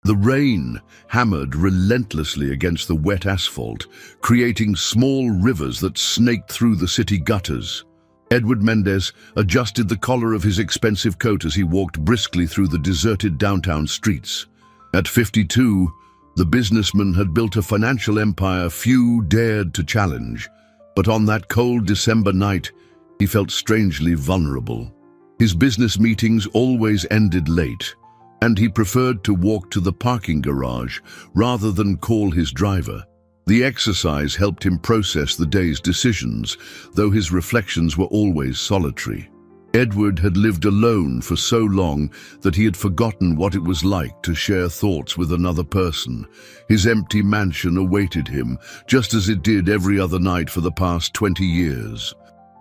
The rain hammered relentlessly against the wet asphalt, creating small rivers that snaked through the city gutters. Edward Mendez adjusted the collar of his expensive coat as he walked briskly through the deserted downtown streets. At 52, the businessman had built a financial empire few dared to challenge. But on that cold December night, he felt strangely vulnerable. His business meetings always ended late, and he preferred to walk to the parking garage rather than call his driver. The exercise helped him process the day's decisions, though his reflections were always solitary. Edward had lived alone for so long that he had forgotten what it was like to share thoughts with another person. His empty mansion awaited him, just as it did every other night for the past 20 years.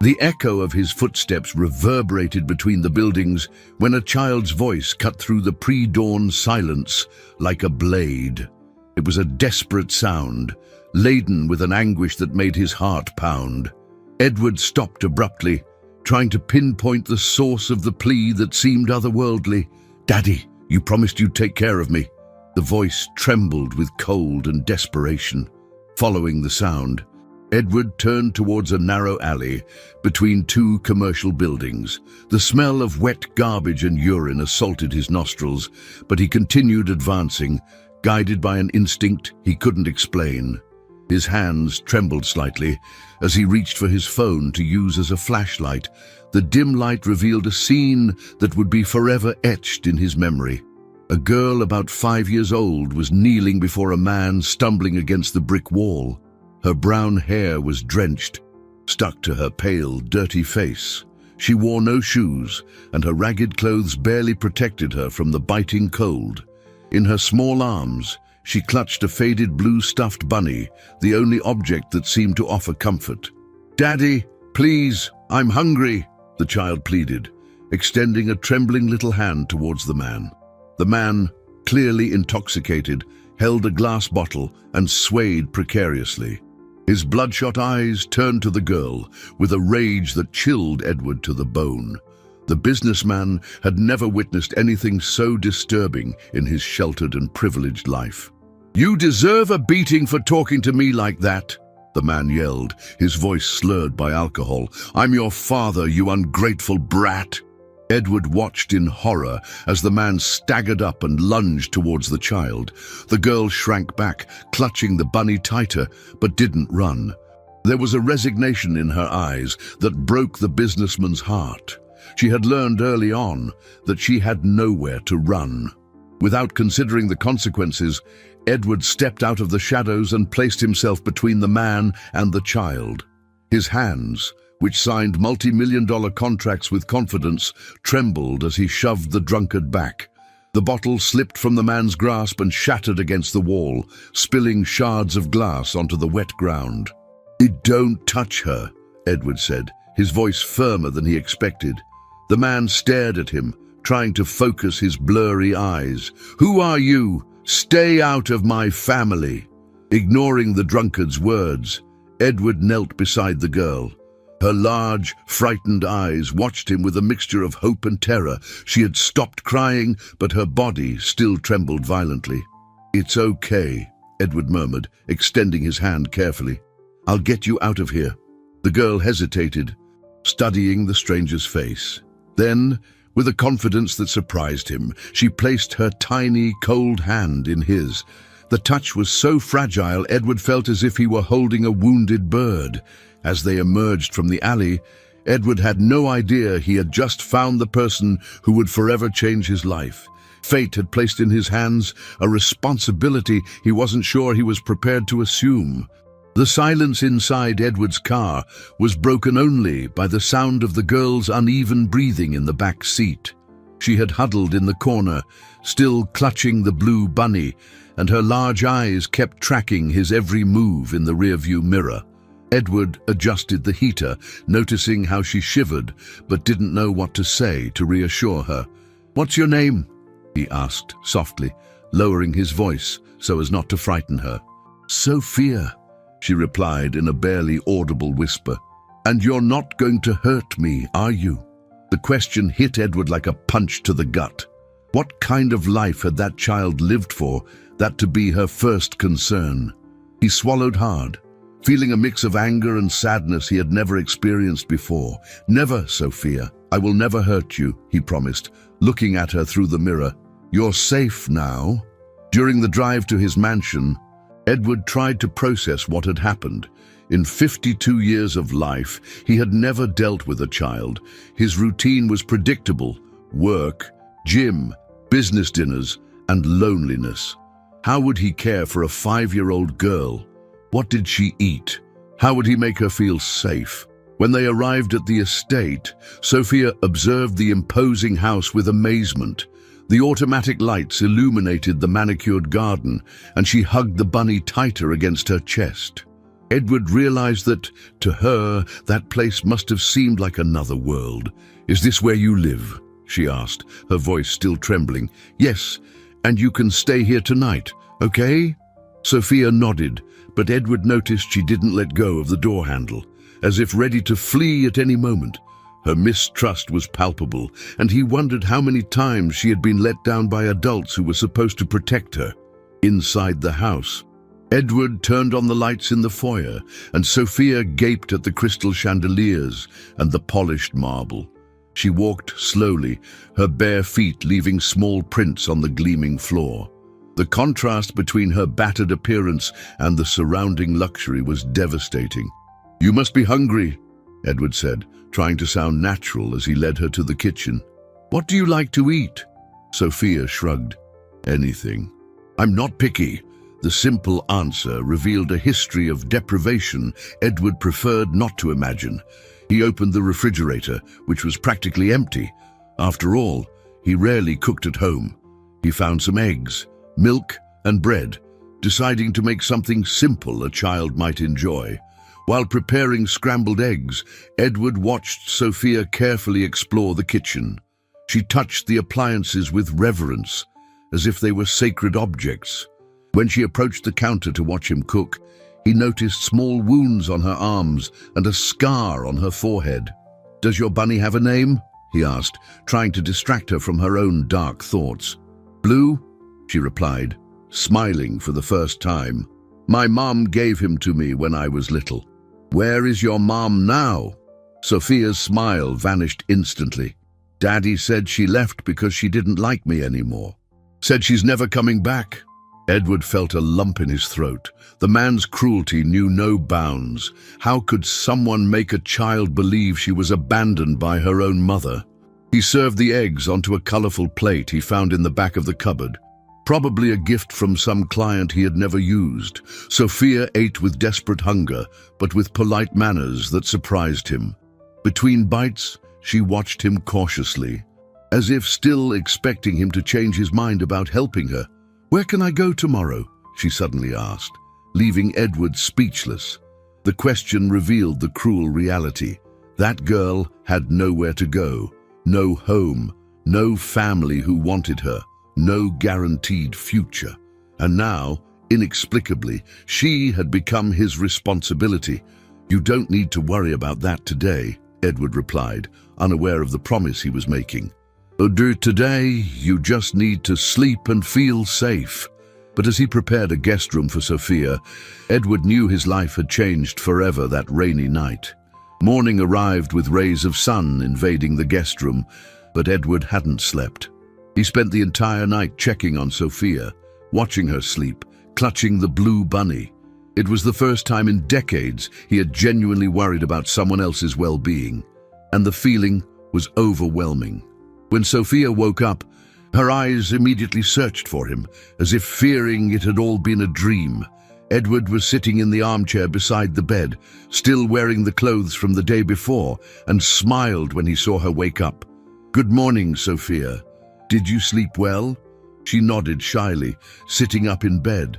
The echo of his footsteps reverberated between the buildings when a child's voice cut through the pre-dawn silence like a blade. It was a desperate sound, laden with an anguish that made his heart pound. Edward stopped abruptly, trying to pinpoint the source of the plea that seemed otherworldly. "Daddy, you promised you'd take care of me." The voice trembled with cold and desperation. Following the sound, Edward turned towards a narrow alley between two commercial buildings. The smell of wet garbage and urine assaulted his nostrils, but he continued advancing, guided by an instinct he couldn't explain. His hands trembled slightly as he reached for his phone to use as a flashlight. The dim light revealed a scene that would be forever etched in his memory. A girl about 5 years old was kneeling before a man stumbling against the brick wall. Her brown hair was drenched, stuck to her pale, dirty face. She wore no shoes, and her ragged clothes barely protected her from the biting cold. In her small arms, she clutched a faded blue stuffed bunny, the only object that seemed to offer comfort. "Daddy, please, I'm hungry," the child pleaded, extending a trembling little hand towards the man. The man, clearly intoxicated, held a glass bottle and swayed precariously. His bloodshot eyes turned to the girl with a rage that chilled Edward to the bone. The businessman had never witnessed anything so disturbing in his sheltered and privileged life. "You deserve a beating for talking to me like that," the man yelled, his voice slurred by alcohol. "I'm your father, you ungrateful brat." Edward watched in horror as the man staggered up and lunged towards the child. The girl shrank back, clutching the bunny tighter, but didn't run. There was a resignation in her eyes that broke the businessman's heart. She had learned early on that she had nowhere to run. Without considering the consequences, Edward stepped out of the shadows and placed himself between the man and the child. His hands, which signed multi-million-dollar contracts with confidence, trembled as he shoved the drunkard back. The bottle slipped from the man's grasp and shattered against the wall, spilling shards of glass onto the wet ground. "Don't touch her," Edward said, his voice firmer than he expected. The man stared at him, trying to focus his blurry eyes. "Who are you? Stay out of my family." Ignoring the drunkard's words, Edward knelt beside the girl. Her large, frightened eyes watched him with a mixture of hope and terror. She had stopped crying, but her body still trembled violently. "It's okay," Edward murmured, extending his hand carefully. "I'll get you out of here." The girl hesitated, studying the stranger's face. Then, with a confidence that surprised him, she placed her tiny, cold hand in his. The touch was so fragile, Edward felt as if he were holding a wounded bird. As they emerged from the alley, Edward had no idea he had just found the person who would forever change his life. Fate had placed in his hands a responsibility he wasn't sure he was prepared to assume. The silence inside Edward's car was broken only by the sound of the girl's uneven breathing in the back seat. She had huddled in the corner, still clutching the blue bunny, and her large eyes kept tracking his every move in the rearview mirror. Edward adjusted the heater, noticing how she shivered, but didn't know what to say to reassure her. "What's your name?" he asked softly, lowering his voice so as not to frighten her. "Sophia," she replied in a barely audible whisper. "And you're not going to hurt me, are you?" The question hit Edward like a punch to the gut. What kind of life had that child lived for, that to be her first concern? He swallowed hard, feeling a mix of anger and sadness he had never experienced before. "Never, Sophia. I will never hurt you," he promised, looking at her through the mirror. "You're safe now." During the drive to his mansion, Edward tried to process what had happened. In 52 years of life, he had never dealt with a child. His routine was predictable: work, gym, business dinners, and loneliness. How would he care for a 5-year-old girl? What did she eat? How would he make her feel safe? When they arrived at the estate, Sophia observed the imposing house with amazement. The automatic lights illuminated the manicured garden, and she hugged the bunny tighter against her chest. Edward realized that, to her, that place must have seemed like another world. "Is this where you live?" she asked, her voice still trembling. "Yes, and you can stay here tonight, okay?" Sophia nodded, but Edward noticed she didn't let go of the door handle, as if ready to flee at any moment. Her mistrust was palpable, and he wondered how many times she had been let down by adults who were supposed to protect her. Inside the house, Edward turned on the lights in the foyer, and Sophia gaped at the crystal chandeliers and the polished marble. She walked slowly, her bare feet leaving small prints on the gleaming floor. The contrast between her battered appearance and the surrounding luxury was devastating. "You must be hungry," Edward said, trying to sound natural as he led her to the kitchen. "What do you like to eat?" Sophia shrugged. "Anything. I'm not picky." The simple answer revealed a history of deprivation Edward preferred not to imagine. He opened the refrigerator, which was practically empty. After all, he rarely cooked at home. He found some eggs, milk, and bread, deciding to make something simple a child might enjoy. While preparing scrambled eggs, Edward watched Sophia carefully explore the kitchen. She touched the appliances with reverence, as if they were sacred objects. When she approached the counter to watch him cook, he noticed small wounds on her arms and a scar on her forehead. "Does your bunny have a name?" he asked, trying to distract her from her own dark thoughts. "Blue," she replied, smiling for the first time. "My mom gave him to me when I was little." "Where is your mom now?" Sophia's smile vanished instantly. "Daddy said she left because she didn't like me anymore. Said she's never coming back." Edward felt a lump in his throat. The man's cruelty knew no bounds. How could someone make a child believe she was abandoned by her own mother? He served the eggs onto a colorful plate he found in the back of the cupboard. Probably a gift from some client he had never used. Sophia ate with desperate hunger, but with polite manners that surprised him. Between bites, she watched him cautiously, as if still expecting him to change his mind about helping her. "Where can I go tomorrow?" she suddenly asked, leaving Edward speechless. The question revealed the cruel reality. That girl had nowhere to go, no home, no family who wanted her, no guaranteed future. And now, inexplicably, she had become his responsibility. "You don't need to worry about that today," Edward replied, unaware of the promise he was making. Today, you just need to sleep and feel safe." But as he prepared a guest room for Sophia, Edward knew his life had changed forever that rainy night. Morning arrived with rays of sun invading the guest room, but Edward hadn't slept. He spent the entire night checking on Sophia, watching her sleep, clutching the blue bunny. It was the first time in decades he had genuinely worried about someone else's well-being, and the feeling was overwhelming. When Sophia woke up, her eyes immediately searched for him, as if fearing it had all been a dream. Edward was sitting in the armchair beside the bed, still wearing the clothes from the day before, and smiled when he saw her wake up. "Good morning, Sophia. Did you sleep well?" She nodded shyly, sitting up in bed.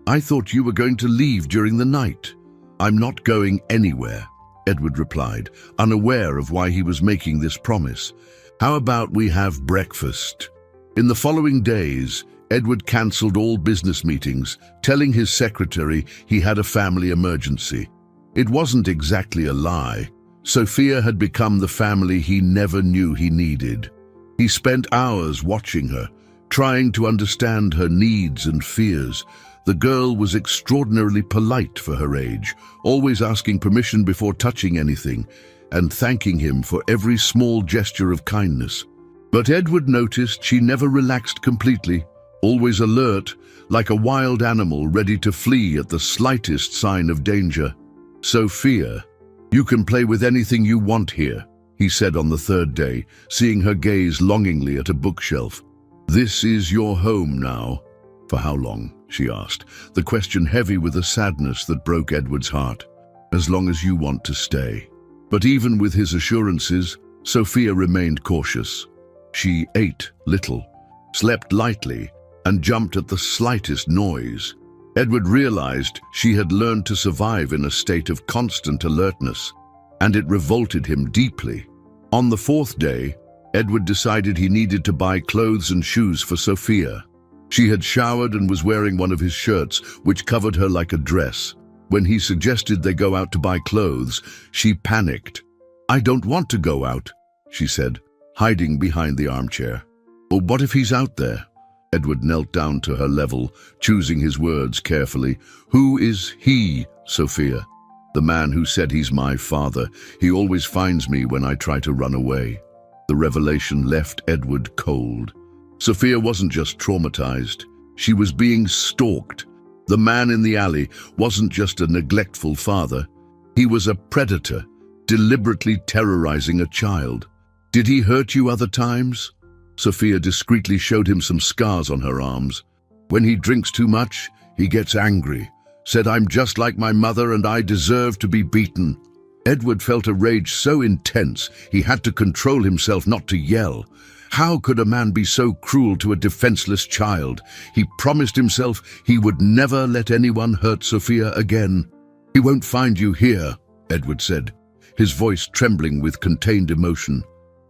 "I thought you were going to leave during the night." "I'm not going anywhere," Edward replied, unaware of why he was making this promise. "How about we have breakfast?" In the following days, Edward cancelled all business meetings, telling his secretary he had a family emergency. It wasn't exactly a lie. Sophia had become the family he never knew he needed. He spent hours watching her, Trying to understand her needs and fears, the girl was extraordinarily polite for her age, always asking permission before touching anything, and thanking him for every small gesture of kindness. But Edward noticed she never relaxed completely, always alert, like a wild animal ready to flee at the slightest sign of danger. "Sophia, you can play with anything you want here," he said on the third day, seeing her gaze longingly at a bookshelf. "This is your home now." "For how long?" she asked, the question heavy with a sadness that broke Edward's heart. "As long as you want to stay." But even with his assurances, Sophia remained cautious. She ate little, slept lightly, and jumped at the slightest noise. Edward realized she had learned to survive in a state of constant alertness, and it revolted him deeply. On the fourth day, Edward decided he needed to buy clothes and shoes for Sophia. She had showered and was wearing one of his shirts, which covered her like a dress. When he suggested they go out to buy clothes, she panicked. "I don't want to go out," she said, hiding behind the armchair. "Well, what if he's out there?" Edward knelt down to her level, choosing his words carefully. "Who is he, Sophia?" "The man who said he's my father. He always finds me when I try to run away." The revelation left Edward cold. Sophia wasn't just traumatized. She was being stalked. The man in the alley wasn't just a neglectful father. He was a predator, deliberately terrorizing a child. "Did he hurt you other times?" Sophia discreetly showed him some scars on her arms. "When he drinks too much, he gets angry. Said I'm just like my mother and I deserve to be beaten." Edward felt a rage so intense he had to control himself not to yell. How could a man be so cruel to a defenseless child? He promised himself he would never let anyone hurt Sophia again. "He won't find you here," Edward said, his voice trembling with contained emotion.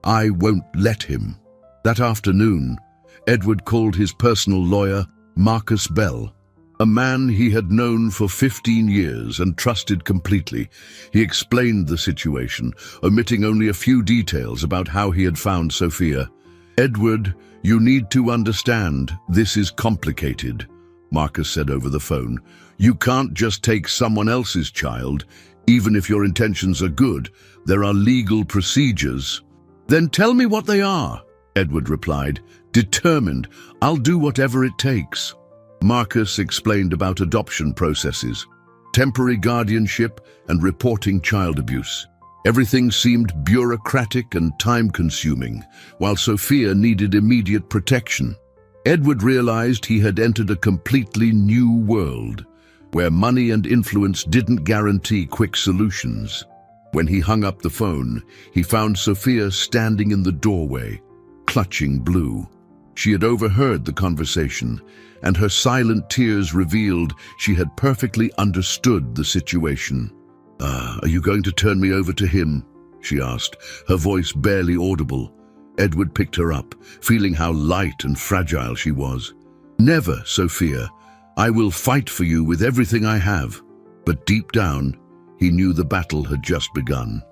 "I won't let him." That afternoon, Edward called his personal lawyer, Marcus Bell, a man he had known for 15 years and trusted completely. He explained the situation, omitting only a few details about how he had found Sophia. "Edward, you need to understand, this is complicated," Marcus said over the phone. "You can't just take someone else's child. Even if your intentions are good, there are legal procedures." "Then tell me what they are," Edward replied, determined. "I'll do whatever it takes." Marcus explained about adoption processes, temporary guardianship, and reporting child abuse. Everything seemed bureaucratic and time-consuming, while Sophia needed immediate protection. Edward realized he had entered a completely new world, where money and influence didn't guarantee quick solutions. When he hung up the phone, he found Sophia standing in the doorway, clutching Blue. She had overheard the conversation, and her silent tears revealed she had perfectly understood the situation. Are you going to turn me over to him?" she asked, her voice barely audible. Edward picked her up, feeling how light and fragile she was. "Never, Sophia. I will fight for you with everything I have." But deep down, he knew the battle had just begun.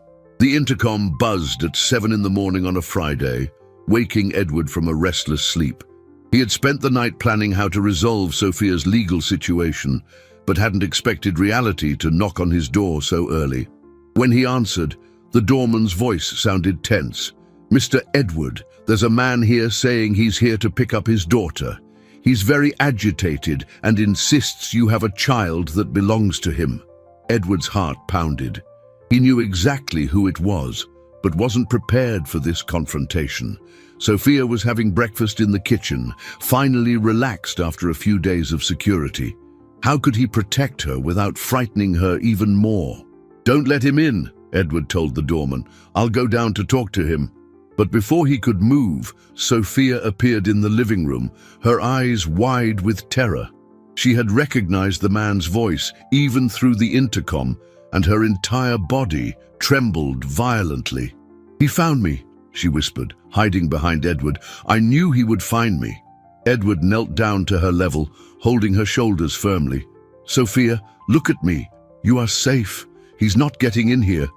The intercom buzzed at 7 in the morning on a Friday, waking Edward from a restless sleep. He had spent the night planning how to resolve Sophia's legal situation, but hadn't expected reality to knock on his door so early. When he answered, the doorman's voice sounded tense. "Mr. Edward, there's a man here saying he's here to pick up his daughter. He's very agitated and insists you have a child that belongs to him." Edward's heart pounded. He knew exactly who it was, but wasn't prepared for this confrontation. Sophia was having breakfast in the kitchen, finally relaxed after a few days of security. How could he protect her without frightening her even more? "Don't let him in," Edward told the doorman. "I'll go down to talk to him." But before he could move, Sophia appeared in the living room, her eyes wide with terror. She had recognized the man's voice, even through the intercom, and her entire body trembled violently. "He found me," she whispered, hiding behind Edward. "I knew he would find me." Edward knelt down to her level, holding her shoulders firmly. "Sophia, look at me. You are safe. He's not getting in here."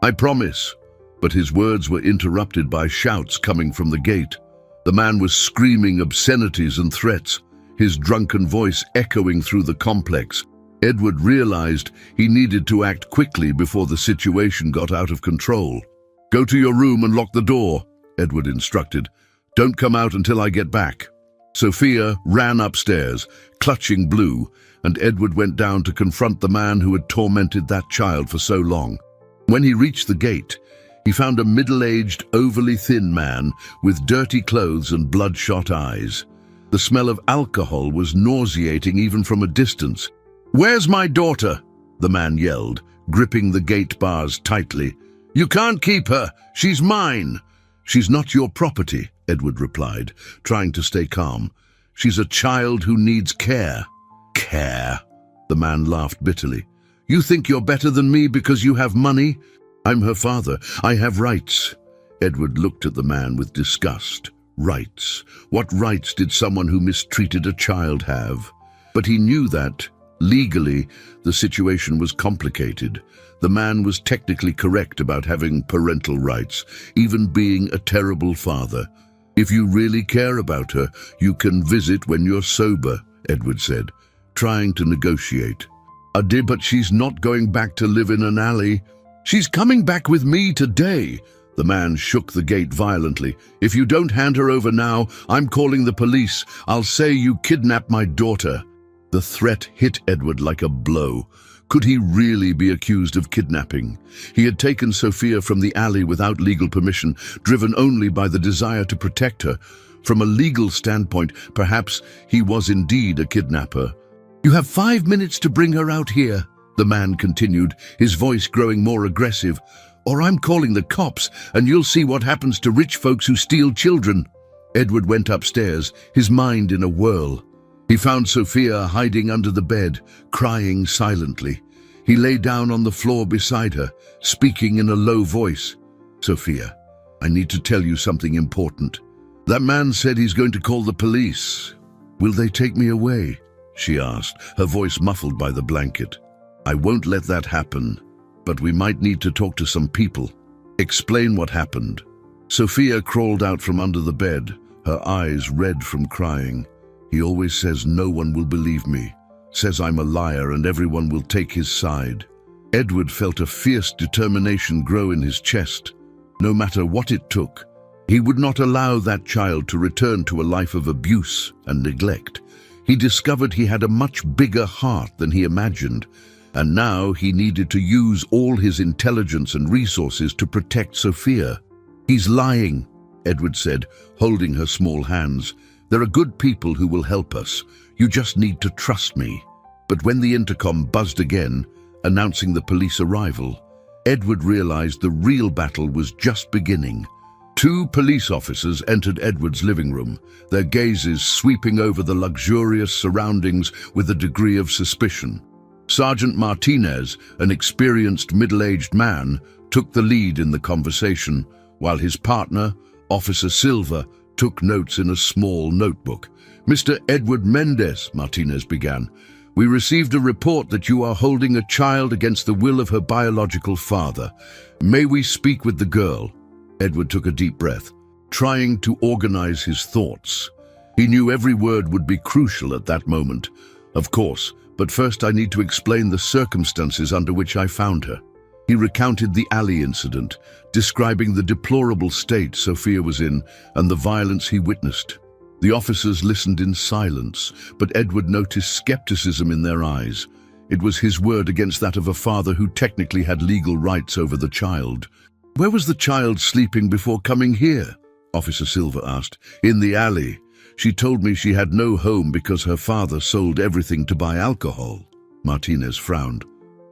"I promise." But his words were interrupted by shouts coming from the gate. The man was screaming obscenities and threats, his drunken voice echoing through the complex. Edward realized he needed to act quickly before the situation got out of control. "Go to your room and lock the door," Edward instructed. "Don't come out until I get back." Sophia ran upstairs, clutching Blue, and Edward went down to confront the man who had tormented that child for so long. When he reached the gate, he found a middle-aged, overly thin man with dirty clothes and bloodshot eyes. The smell of alcohol was nauseating even from a distance. "Where's my daughter?" the man yelled, gripping the gate bars tightly. "You can't keep her. She's mine." "She's not your property," Edward replied, trying to stay calm. "She's a child who needs care." "Care?" The man laughed bitterly. "You think you're better than me because you have money? I'm her father. I have rights." Edward looked at the man with disgust. Rights? What rights did someone who mistreated a child have? But he knew that, legally, the situation was complicated. The man was technically correct about having parental rights, even being a terrible father. "If you really care about her, you can visit when you're sober," Edward said, trying to negotiate. "But she's not going back to live in an alley." "She's coming back with me today." The man shook the gate violently. "If you don't hand her over now, I'm calling the police. I'll say you kidnapped my daughter." The threat hit Edward like a blow. Could he really be accused of kidnapping? He had taken Sophia from the alley without legal permission, driven only by the desire to protect her. From a legal standpoint, perhaps he was indeed a kidnapper. "You have 5 minutes to bring her out here," the man continued, his voice growing more aggressive. "Or I'm calling the cops, and you'll see what happens to rich folks who steal children." Edward went upstairs, his mind in a whirl. He found Sophia hiding under the bed, crying silently. He lay down on the floor beside her, speaking in a low voice. "Sophia, I need to tell you something important. That man said he's going to call the police. Will they take me away?" she asked, her voice muffled by the blanket. "I won't let that happen, but we might need to talk to some people." "Explain what happened." Sophia crawled out from under the bed, her eyes red from crying. "He always says no one will believe me, says I'm a liar and everyone will take his side." Edward felt a fierce determination grow in his chest. No matter what it took, he would not allow that child to return to a life of abuse and neglect. He discovered he had a much bigger heart than he imagined, and now he needed to use all his intelligence and resources to protect Sophia. "He's lying," Edward said, holding her small hands. "There are good people who will help us. You just need to trust me." But when the intercom buzzed again, announcing the police arrival, Edward realized the real battle was just beginning. 2 police officers entered Edward's living room, their gazes sweeping over the luxurious surroundings with a degree of suspicion. Sergeant Martinez, an experienced middle-aged man, took the lead in the conversation, while his partner, Officer Silva, took notes in a small notebook. "Mr. Edward Mendez," Martinez began, "we received a report that you are holding a child against the will of her biological father. May we speak with the girl?" Edward took a deep breath, trying to organize his thoughts. He knew every word would be crucial at that moment. "Of course, but first I need to explain the circumstances under which I found her." He recounted the alley incident, describing the deplorable state Sophia was in and the violence he witnessed. The officers listened in silence, but Edward noticed skepticism in their eyes. It was his word against that of a father who technically had legal rights over the child. "Where was the child sleeping before coming here?" Officer Silva asked. "In the alley. She told me she had no home because her father sold everything to buy alcohol." Martinez frowned.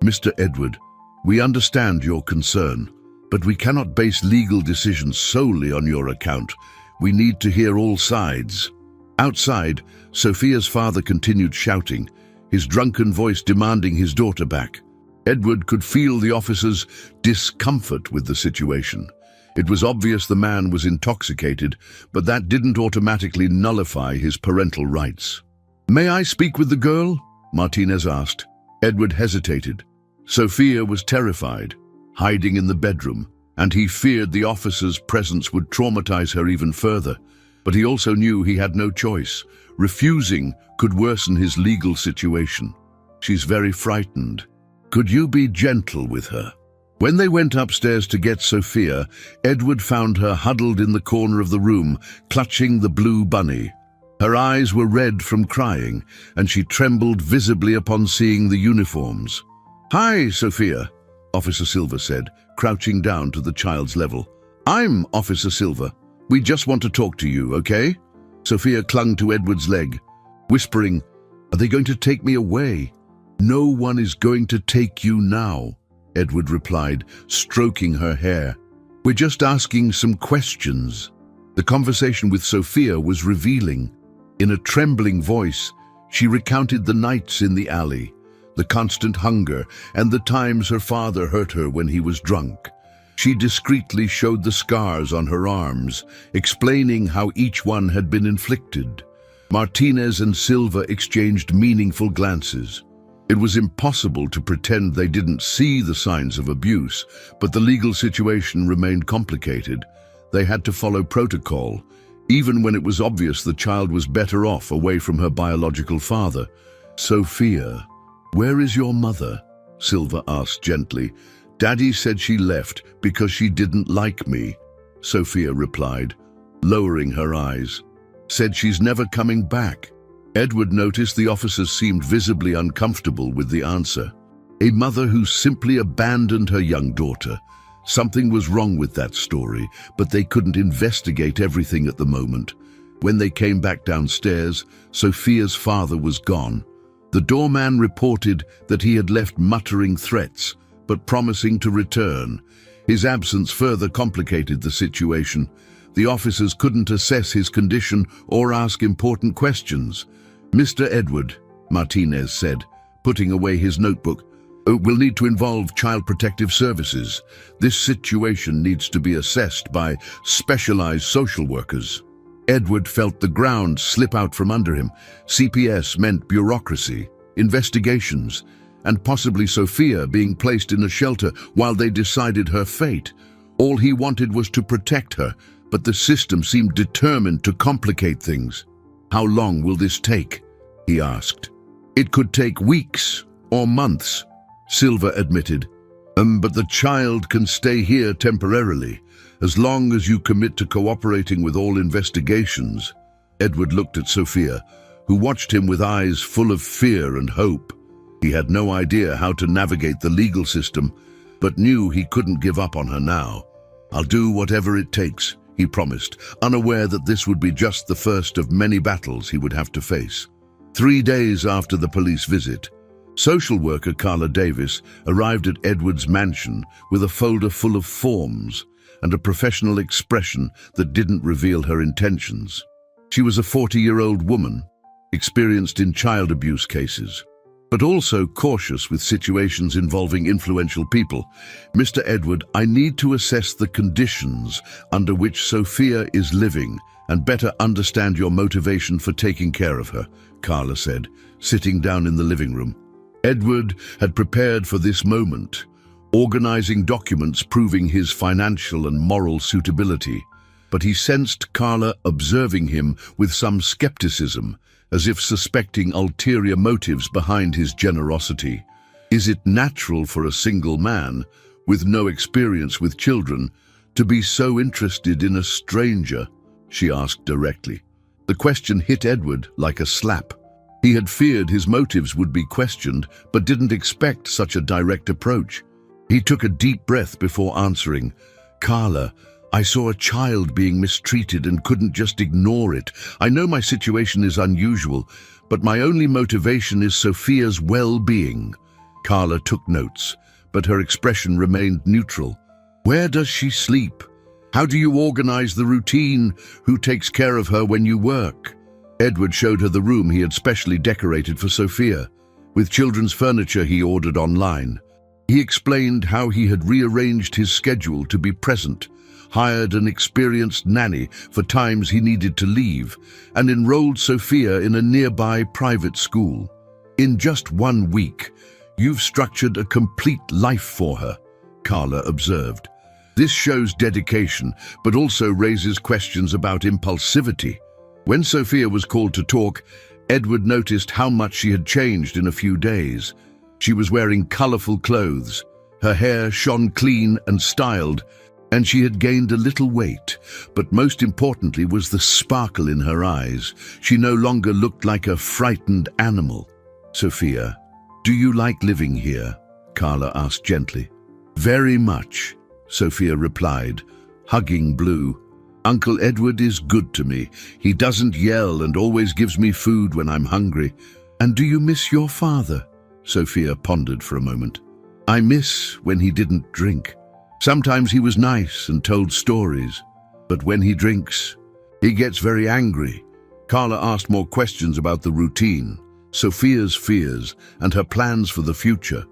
"Mr. Edward, we understand your concern, but we cannot base legal decisions solely on your account. We need to hear all sides." Outside, Sophia's father continued shouting, his drunken voice demanding his daughter back. Edward could feel the officer's discomfort with the situation. It was obvious the man was intoxicated, but that didn't automatically nullify his parental rights. "May I speak with the girl?" Martinez asked. Edward hesitated. Sophia was terrified, hiding in the bedroom, and he feared the officer's presence would traumatize her even further. But he also knew he had no choice. Refusing could worsen his legal situation. She's very frightened. Could you be gentle with her? When they went upstairs to get Sophia, Edward found her huddled in the corner of the room, clutching the blue bunny. Her eyes were red from crying, and she trembled visibly upon seeing the uniforms. "Hi, Sophia," Officer Silver said, crouching down to the child's level. "I'm Officer Silver. We just want to talk to you, okay?" Sophia clung to Edward's leg, whispering, "Are they going to take me away?" "No one is going to take you now," Edward replied, stroking her hair. "We're just asking some questions." The conversation with Sophia was revealing. In a trembling voice, she recounted the nights in the alley, the constant hunger, and the times her father hurt her when he was drunk. She discreetly showed the scars on her arms, explaining how each one had been inflicted. Martinez and Silva exchanged meaningful glances. It was impossible to pretend they didn't see the signs of abuse, but the legal situation remained complicated. They had to follow protocol, even when it was obvious the child was better off away from her biological father. "Sophia, where is your mother?" Silva asked gently. "Daddy said she left because she didn't like me," Sophia replied, lowering her eyes. "Said she's never coming back." Edward noticed the officers seemed visibly uncomfortable with the answer. A mother who simply abandoned her young daughter. Something was wrong with that story, but they couldn't investigate everything at the moment. When they came back downstairs, Sophia's father was gone. The doorman reported that he had left muttering threats, but promising to return. His absence further complicated the situation. The officers couldn't assess his condition or ask important questions. "Mr. Edward," Martinez said, putting away his notebook, "will need to involve Child Protective Services. This situation needs to be assessed by specialized social workers." Edward felt the ground slip out from under him. CPS meant bureaucracy, investigations, and possibly Sophia being placed in a shelter while they decided her fate. All he wanted was to protect her, but the system seemed determined to complicate things. "How long will this take?" he asked. "It could take weeks or months," Silva admitted. But the child can stay here temporarily, as long as you commit to cooperating with all investigations." Edward looked at Sophia, who watched him with eyes full of fear and hope. He had no idea how to navigate the legal system, but knew he couldn't give up on her now. "I'll do whatever it takes," he promised, unaware that this would be just the first of many battles he would have to face. 3 days after the police visit, social worker Carla Davis arrived at Edward's mansion with a folder full of forms and a professional expression that didn't reveal her intentions. She was a 40-year-old woman, experienced in child abuse cases, but also cautious with situations involving influential people. "Mr. Edward, I need to assess the conditions under which Sophia is living and better understand your motivation for taking care of her," Carla said, sitting down in the living room. Edward had prepared for this moment, organizing documents proving his financial and moral suitability. But he sensed Carla observing him with some skepticism, as if suspecting ulterior motives behind his generosity. "Is it natural for a single man, with no experience with children, to be so interested in a stranger?" she asked directly. The question hit Edward like a slap. He had feared his motives would be questioned, but didn't expect such a direct approach. He took a deep breath before answering. "Carla, I saw a child being mistreated and couldn't just ignore it. I know my situation is unusual, but my only motivation is Sophia's well-being." Carla took notes, but her expression remained neutral. "Where does she sleep? How do you organize the routine? Who takes care of her when you work?" Edward showed her the room he had specially decorated for Sophia, with children's furniture he ordered online. He explained how he had rearranged his schedule to be present, hired an experienced nanny for times he needed to leave, and enrolled Sophia in a nearby private school. "In just 1 week, you've structured a complete life for her," Carla observed. This shows dedication, but also raises questions about impulsivity. When Sophia was called to talk, Edward noticed how much she had changed in a few days. She was wearing colorful clothes, her hair shone clean and styled, and she had gained a little weight, but most importantly was the sparkle in her eyes. She no longer looked like a frightened animal. "Sophia, do you like living here?" Carla asked gently. "Very much," Sophia replied, hugging Blue. "Uncle Edward is good to me. He doesn't yell and always gives me food when I'm hungry." "And do you miss your father?" Sophia pondered for a moment. "I miss when he didn't drink. Sometimes he was nice and told stories, but when he drinks, he gets very angry." Carla asked more questions about the routine, Sophia's fears, and her plans for the future.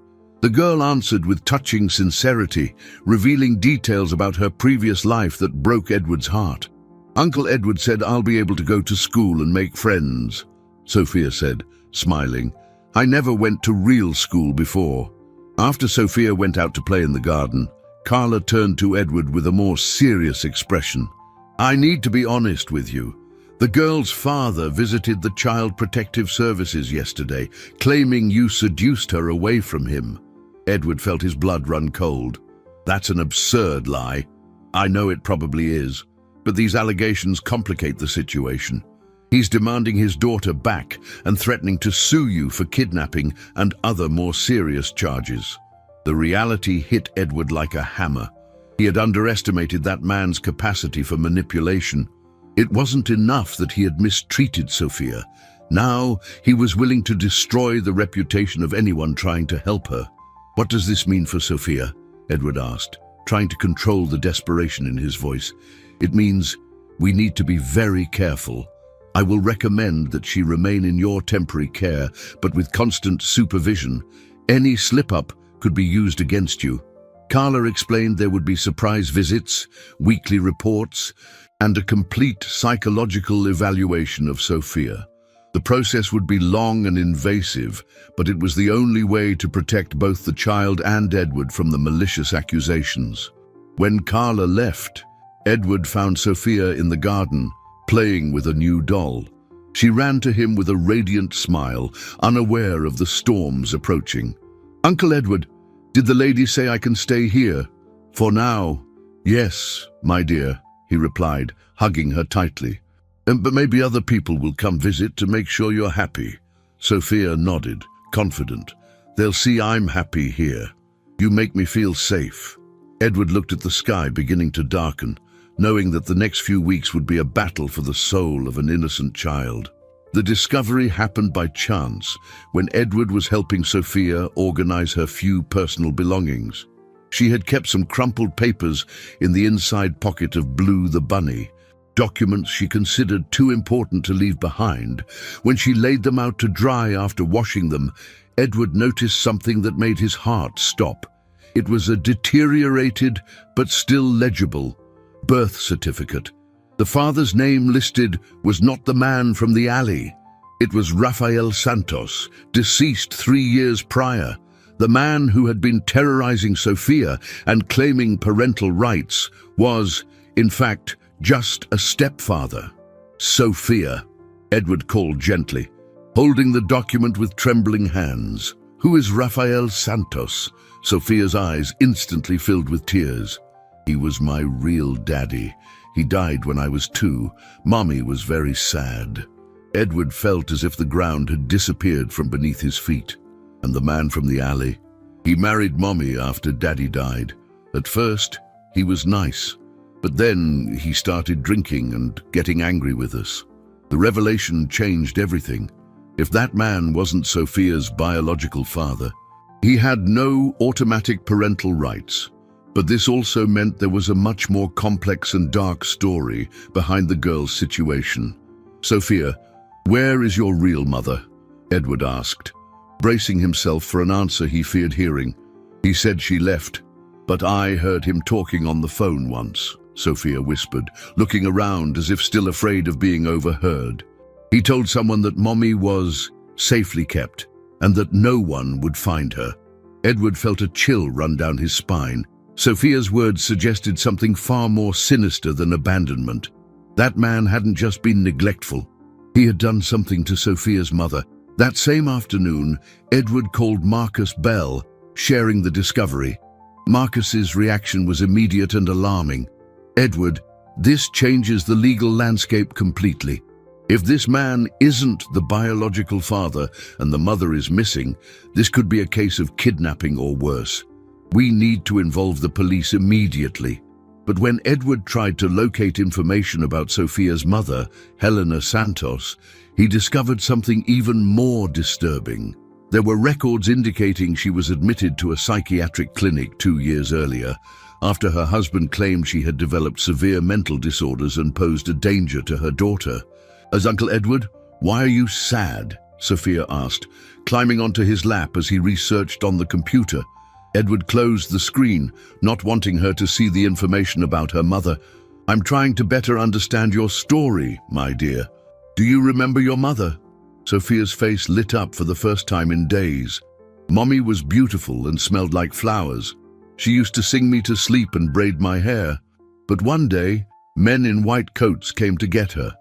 The girl answered with touching sincerity, revealing details about her previous life that broke Edward's heart. "Uncle Edward said I'll be able to go to school and make friends," Sophia said, smiling. "I never went to real school before." After Sophia went out to play in the garden, Carla turned to Edward with a more serious expression. "I need to be honest with you. The girl's father visited the Child Protective Services yesterday, claiming you seduced her away from him." Edward felt his blood run cold. "That's an absurd lie. I know it probably is, but these allegations complicate the situation. He's demanding his daughter back and threatening to sue you for kidnapping and other more serious charges." The reality hit Edward like a hammer. He had underestimated that man's capacity for manipulation. It wasn't enough that he had mistreated Sophia. Now he was willing to destroy the reputation of anyone trying to help her. "What does this mean for Sophia?" Edward asked, trying to control the desperation in his voice. "It means we need to be very careful. I will recommend that she remain in your temporary care, but with constant supervision. Any slip-up could be used against you." Carla explained there would be surprise visits, weekly reports, and a complete psychological evaluation of Sophia. The process would be long and invasive, but it was the only way to protect both the child and Edward from the malicious accusations. When Carla left, Edward found Sophia in the garden, playing with a new doll. She ran to him with a radiant smile, unaware of the storms approaching. "Uncle Edward, did the lady say I can stay here?" "For now, yes, my dear," he replied, hugging her tightly. But maybe other people will come visit to make sure you're happy." Sophia nodded, confident. "They'll see I'm happy here. You make me feel safe." Edward looked at the sky beginning to darken, knowing that the next few weeks would be a battle for the soul of an innocent child. The discovery happened by chance when Edward was helping Sophia organize her few personal belongings. She had kept some crumpled papers in the inside pocket of Blue the bunny, documents she considered too important to leave behind. When she laid them out to dry after washing them, Edward noticed something that made his heart stop. It was a deteriorated but still legible birth certificate. The father's name listed was not the man from the alley. It was Rafael Santos, deceased 3 years prior. The man who had been terrorizing Sophia and claiming parental rights was, in fact, just a stepfather. "Sophia," Edward called gently, holding the document with trembling hands. "Who is Rafael Santos?" Sophia's eyes instantly filled with tears. "He was my real daddy. He died when I was 2. Mommy was very sad." Edward felt as if the ground had disappeared from beneath his feet. "And the man from the alley? He married Mommy after Daddy died. At first, he was nice, but then he started drinking and getting angry with us. The revelation changed everything. If that man wasn't Sophia's biological father, he had no automatic parental rights. But this also meant there was a much more complex and dark story behind the girl's situation. "Sophia, where is your real mother?" Edward asked, bracing himself for an answer he feared hearing. "He said she left, but I heard him talking on the phone once," Sophia whispered, looking around as if still afraid of being overheard. "He told someone that Mommy was safely kept and that no one would find her." Edward felt a chill run down his spine. Sophia's words suggested something far more sinister than abandonment. That man hadn't just been neglectful. He had done something to Sophia's mother. That same afternoon, Edward called Marcus Bell, sharing the discovery. Marcus's reaction was immediate and alarming. "Edward, this changes the legal landscape completely. If this man isn't the biological father and the mother is missing, this could be a case of kidnapping or worse. We need to involve the police immediately." But when Edward tried to locate information about Sophia's mother, Helena Santos, he discovered something even more disturbing. There were records indicating she was admitted to a psychiatric clinic 2 years earlier, after her husband claimed she had developed severe mental disorders and posed a danger to her daughter. "As Uncle Edward, why are you sad?" Sophia asked, climbing onto his lap as he researched on the computer. Edward closed the screen, not wanting her to see the information about her mother. "I'm trying to better understand your story, my dear. Do you remember your mother?" Sophia's face lit up for the first time in days. "Mommy was beautiful and smelled like flowers. She used to sing me to sleep and braid my hair. But one day, men in white coats came to get her,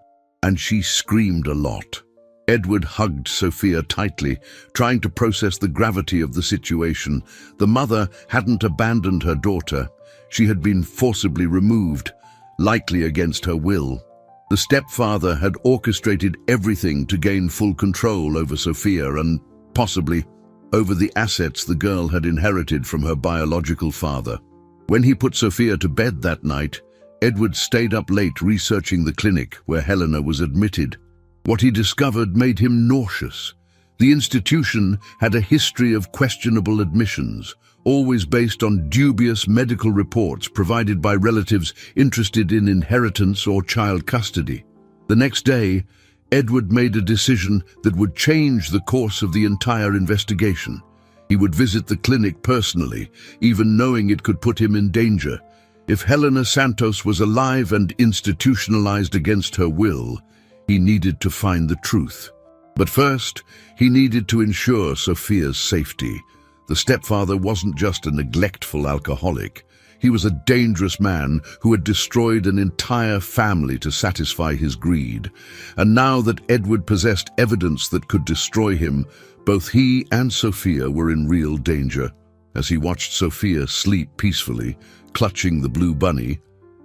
and she screamed a lot." Edward hugged Sophia tightly, trying to process the gravity of the situation. The mother hadn't abandoned her daughter. She had been forcibly removed, likely against her will. The stepfather had orchestrated everything to gain full control over Sophia and, possibly, over the assets the girl had inherited from her biological father. When he put Sophia to bed that night, Edward stayed up late researching the clinic where Helena was admitted. What he discovered made him nauseous. The institution had a history of questionable admissions, always based on dubious medical reports provided by relatives interested in inheritance or child custody. The next day, Edward made a decision that would change the course of the entire investigation. He would visit the clinic personally, even knowing it could put him in danger. If Helena Santos was alive and institutionalized against her will, he needed to find the truth. But first, he needed to ensure Sophia's safety. The stepfather wasn't just a neglectful alcoholic. He was a dangerous man who had destroyed an entire family to satisfy his greed. And now that Edward possessed evidence that could destroy him, both he and Sophia were in real danger. As he watched Sophia sleep peacefully, clutching the blue bunny,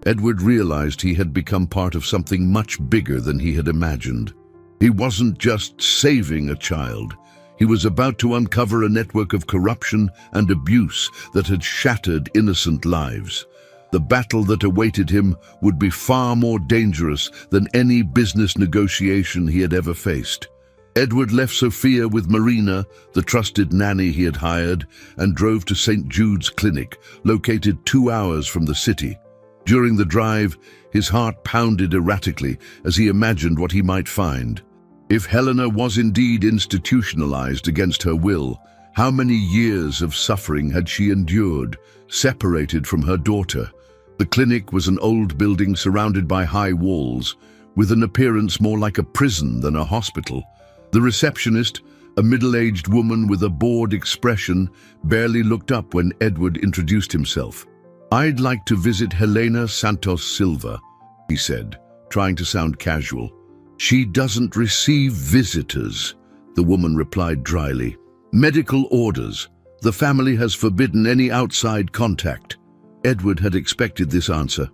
Edward realized he had become part of something much bigger than he had imagined. He wasn't just saving a child. He was about to uncover a network of corruption and abuse that had shattered innocent lives. The battle that awaited him would be far more dangerous than any business negotiation he had ever faced. Edward left Sophia with Marina, the trusted nanny he had hired, and drove to St. Jude's Clinic, located 2 hours from the city. During the drive, his heart pounded erratically as he imagined what he might find. If Helena was indeed institutionalized against her will, how many years of suffering had she endured, separated from her daughter? The clinic was an old building surrounded by high walls, with an appearance more like a prison than a hospital. The receptionist, a middle-aged woman with a bored expression, barely looked up when Edward introduced himself. "I'd like to visit Helena Santos Silva," he said, trying to sound casual. "She doesn't receive visitors," the woman replied dryly. "Medical orders. The family has forbidden any outside contact." Edward had expected this answer.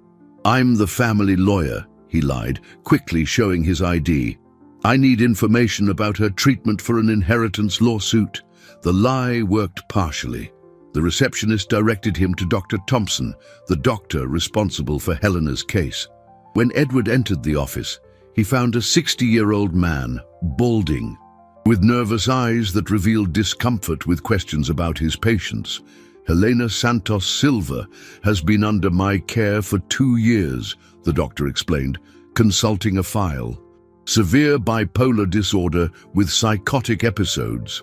"I'm the family lawyer," he lied, quickly showing his ID. "I need information about her treatment for an inheritance lawsuit." The lie worked partially. The receptionist directed him to Dr. Thompson, the doctor responsible for Helena's case. When Edward entered the office, he found a 60-year-old man, balding, with nervous eyes that revealed discomfort with questions about his patients. "Helena Santos Silva has been under my care for 2 years, the doctor explained, consulting a file. Severe bipolar disorder with psychotic episodes.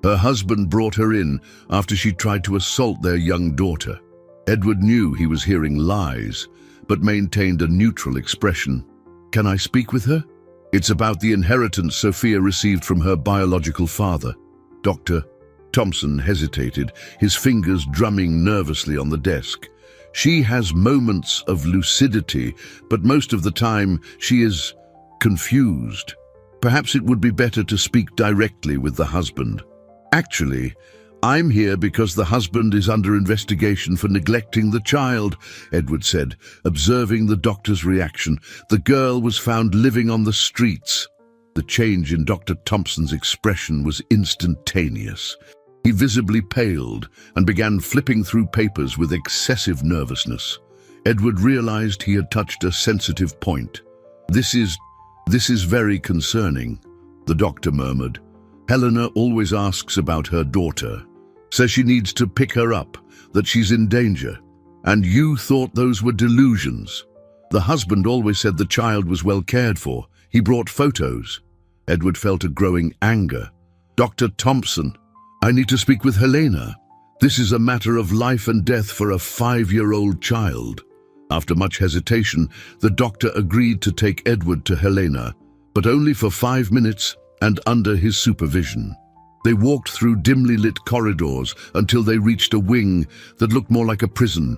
Her husband brought her in after she tried to assault their young daughter." Edward knew he was hearing lies, but maintained a neutral expression. "Can I speak with her? It's about the inheritance Sophia received from her biological father." Dr. Thompson hesitated, his fingers drumming nervously on the desk. She has moments of lucidity, but most of the time she is confused. Perhaps it would be better to speak directly with the husband. Actually, I'm here because the husband is under investigation for neglecting the child, Edward said, observing the doctor's reaction. The girl was found living on the streets. The change in Dr. Thompson's expression was instantaneous. He visibly paled and began flipping through papers with excessive nervousness. Edward realized he had touched a sensitive point. This is very concerning, the doctor murmured. Helena always asks about her daughter, says she needs to pick her up, that she's in danger. And you thought those were delusions. The husband always said the child was well cared for. He brought photos. Edward felt a growing anger. Dr. Thompson, I need to speak with Helena. This is a matter of life and death for a 5-year-old child. After much hesitation, the doctor agreed to take Edward to Helena, but only for 5 minutes and under his supervision. They walked through dimly lit corridors until they reached a wing that looked more like a prison,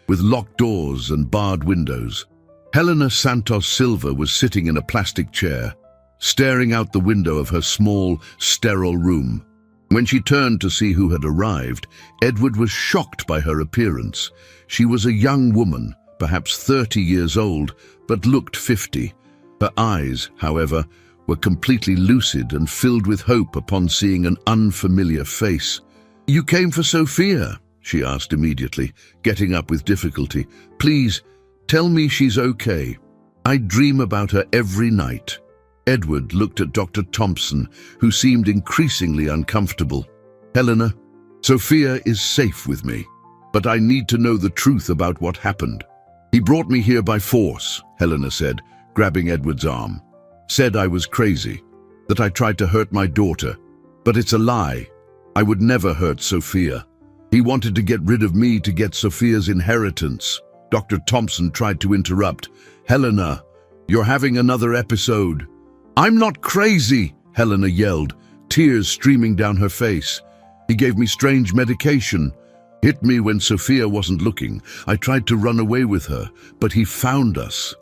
with locked doors and barred windows. Helena Santos Silva was sitting in a plastic chair, staring out the window of her small, sterile room. When she turned to see who had arrived, Edward was shocked by her appearance. She was a young woman, perhaps 30 years old, but looked 50. Her eyes, however, were completely lucid and filled with hope upon seeing an unfamiliar face. "You came for Sophia?" she asked immediately, getting up with difficulty. "Please, tell me she's okay. I dream about her every night." Edward looked at Dr. Thompson, who seemed increasingly uncomfortable. "Helena, Sophia is safe with me, but I need to know the truth about what happened." "He brought me here by force," Helena said, grabbing Edward's arm. "Said I was crazy, that I tried to hurt my daughter. But it's a lie. I would never hurt Sophia. He wanted to get rid of me to get Sophia's inheritance." Dr. Thompson tried to interrupt. "Helena, you're having another episode." "I'm not crazy," Helena yelled, tears streaming down her face. "He gave me strange medication. Hit me when Sophia wasn't looking. I tried to run away with her, but he found us."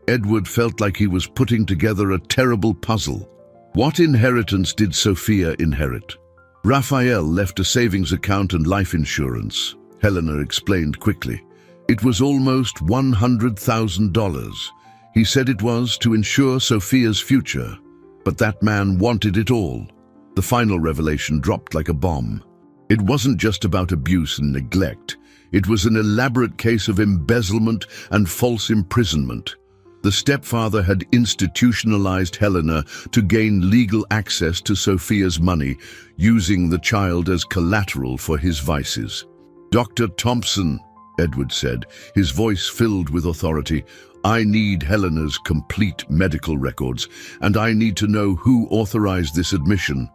Edward felt like he was putting together a terrible puzzle. What inheritance did Sophia inherit? Raphael left a savings account and life insurance, Helena explained quickly. It was almost $100,000. He said it was to ensure Sophia's future, but that man wanted it all. The final revelation dropped like a bomb. It wasn't just about abuse and neglect. It was an elaborate case of embezzlement and false imprisonment. The stepfather had institutionalized Helena to gain legal access to Sophia's money, using the child as collateral for his vices. "Dr. Thompson," Edward said, his voice filled with authority, "I need Helena's complete medical records, and I need to know who authorized this admission."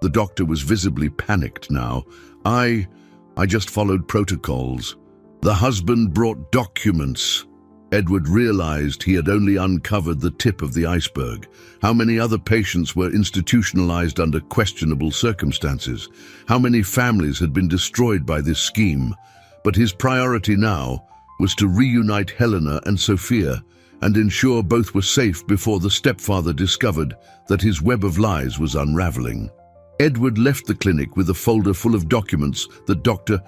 The doctor was visibly panicked now. I just followed protocols." The husband brought documents. Edward realized he had only uncovered the tip of the iceberg. How many other patients were institutionalized under questionable circumstances? How many families had been destroyed by this scheme? But his priority now was to reunite Helena and Sophia and ensure both were safe before the stepfather discovered that his web of lies was unraveling. Edward left the clinic with a folder full of documents that Dr.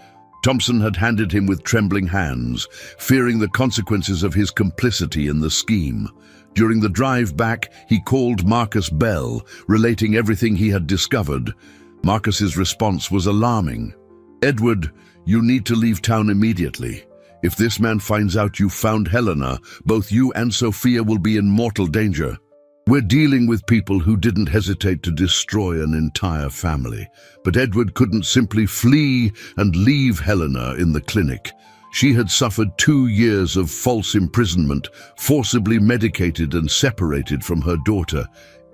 Thompson had handed him with trembling hands, fearing the consequences of his complicity in the scheme. During the drive back, he called Marcus Bell, relating everything he had discovered. Marcus's response was alarming. "Edward, you need to leave town immediately. If this man finds out you found Helena, both you and Sophia will be in mortal danger. We're dealing with people who didn't hesitate to destroy an entire family. But Edward couldn't simply flee and leave Helena in the clinic. She had suffered 2 years of false imprisonment, forcibly medicated and separated from her daughter.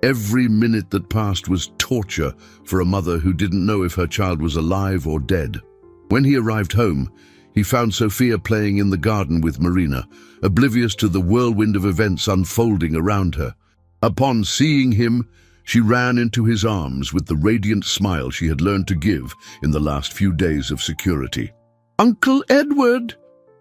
Every minute that passed was torture for a mother who didn't know if her child was alive or dead. When he arrived home, he found Sophia playing in the garden with Marina, oblivious to the whirlwind of events unfolding around her. Upon seeing him, she ran into his arms with the radiant smile she had learned to give in the last few days of security. "Uncle Edward!"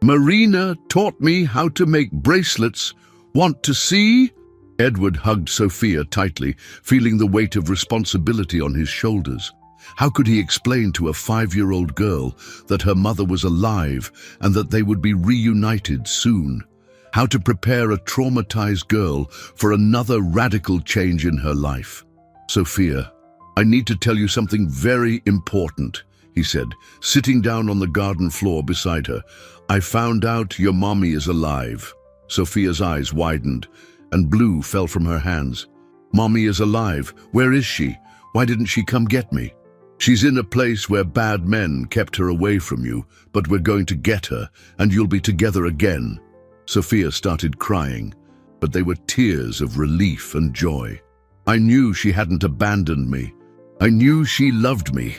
Marina taught me how to make bracelets. Want to see? Edward hugged Sophia tightly, feeling the weight of responsibility on his shoulders. How could he explain to a 5-year-old girl that her mother was alive and that they would be reunited soon? How to prepare a traumatized girl for another radical change in her life? Sophia, I need to tell you something very important, he said, sitting down on the garden floor beside her. I found out your mommy is alive. Sophia's eyes widened, and blue fell from her hands. Mommy is alive. Where is she? Why didn't she come get me? She's in a place where bad men kept her away from you, but we're going to get her, and you'll be together again. Sophia started crying, but they were tears of relief and joy. I knew she hadn't abandoned me. I knew she loved me.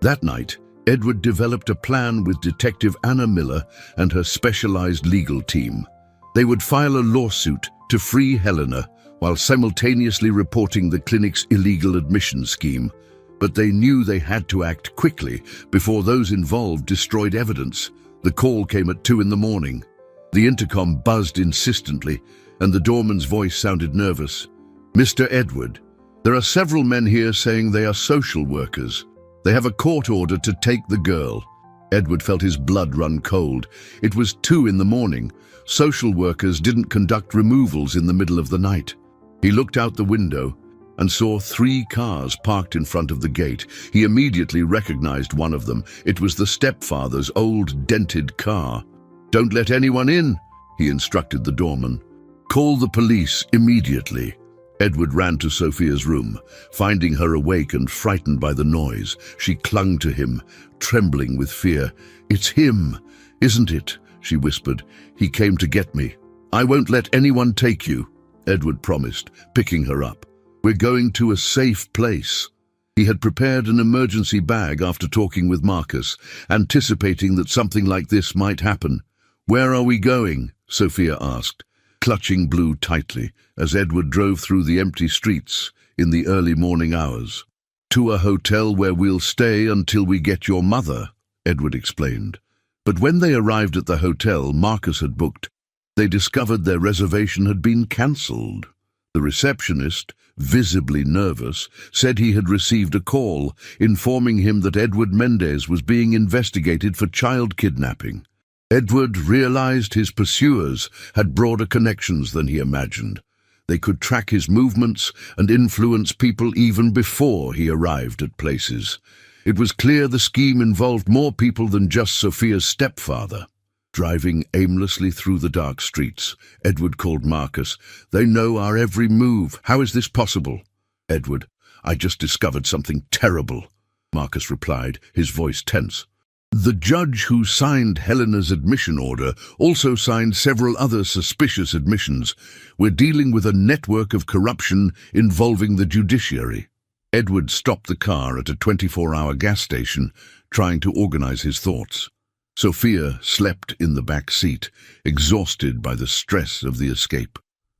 That night, Edward developed a plan with Detective Anna Miller and her specialized legal team. They would file a lawsuit to free Helena while simultaneously reporting the clinic's illegal admission scheme. But they knew they had to act quickly before those involved destroyed evidence. The call came at 2 in the morning. The intercom buzzed insistently, and the doorman's voice sounded nervous. Mr. Edward, there are several men here saying they are social workers. They have a court order to take the girl. Edward felt his blood run cold. It was 2 in the morning. Social workers didn't conduct removals in the middle of the night. He looked out the window and saw 3 cars parked in front of the gate. He immediately recognized one of them. It was the stepfather's old dented car. Don't let anyone in, he instructed the doorman. Call the police immediately. Edward ran to Sophia's room. Finding her awake and frightened by the noise, she clung to him, trembling with fear. It's him, isn't it? She whispered. He came to get me. I won't let anyone take you, Edward promised, picking her up. We're going to a safe place. He had prepared an emergency bag after talking with Marcus, anticipating that something like this might happen. Where are we going? Sophia asked, clutching Blue tightly as Edward drove through the empty streets in the early morning hours. To a hotel where we'll stay until we get your mother, Edward explained. But when they arrived at the hotel Marcus had booked, they discovered their reservation had been cancelled. The receptionist, visibly nervous, said he had received a call informing him that Edward Mendez was being investigated for child kidnapping. Edward realized his pursuers had broader connections than he imagined. They could track his movements and influence people even before he arrived at places. It was clear the scheme involved more people than just Sophia's stepfather. Driving aimlessly through the dark streets, Edward called Marcus. They know our every move. How is this possible? Edward, I just discovered something terrible, Marcus replied, his voice tense. The judge who signed Helena's admission order also signed several other suspicious admissions. We're dealing with a network of corruption involving the judiciary. Edward stopped the car at a 24-hour gas station, trying to organize his thoughts. Sophia slept in the back seat, exhausted by the stress of the escape.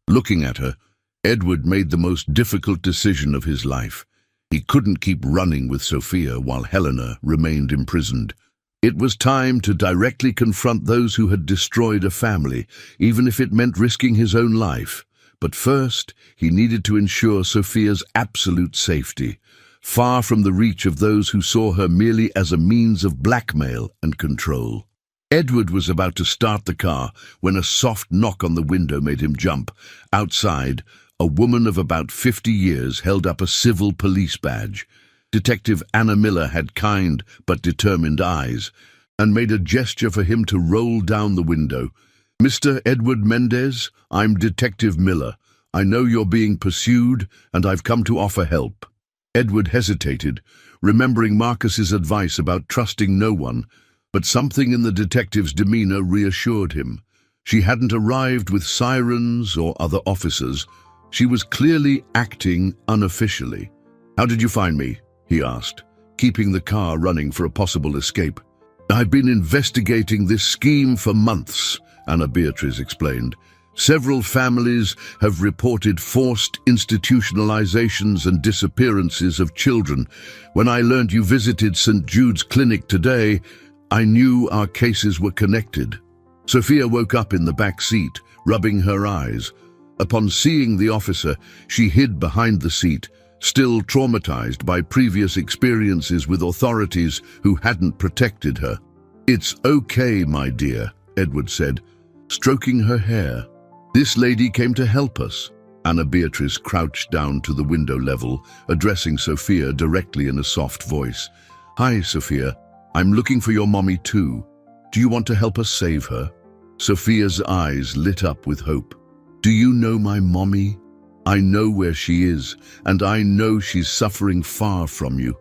Looking at her, Edward made the most difficult decision of his life. He couldn't keep running with Sophia while Helena remained imprisoned. It was time to directly confront those who had destroyed a family, even if it meant risking his own life. But first, he needed to ensure Sophia's absolute safety, far from the reach of those who saw her merely as a means of blackmail and control. Edward was about to start the car when a soft knock on the window made him jump. Outside, a woman of about 50 years held up a civil police badge. Detective Anna Miller had kind but determined eyes and made a gesture for him to roll down the window. Mr. Edward Mendez, I'm Detective Miller. I know you're being pursued and I've come to offer help. Edward hesitated, remembering Marcus's advice about trusting no one, but something in the detective's demeanor reassured him. She hadn't arrived with sirens or other officers. She was clearly acting unofficially. How did you find me? He asked, keeping the car running for a possible escape. I've been investigating this scheme for months, Anna Beatrice explained. Several families have reported forced institutionalizations and disappearances of children. When I learned you visited St. Jude's Clinic today, I knew our cases were connected. Sophia woke up in the back seat, rubbing her eyes. Upon seeing the officer, she hid behind the seat, still traumatized by previous experiences with authorities who hadn't protected her. "It's okay, my dear," Edward said, stroking her hair. "This lady came to help us." Anna Beatrice crouched down to the window level, addressing Sophia directly in a soft voice. "Hi, Sophia. I'm looking for your mommy too. Do you want to help us save her?" Sophia's eyes lit up with hope. "Do you know my mommy? I know where she is, and I know she's suffering far from you.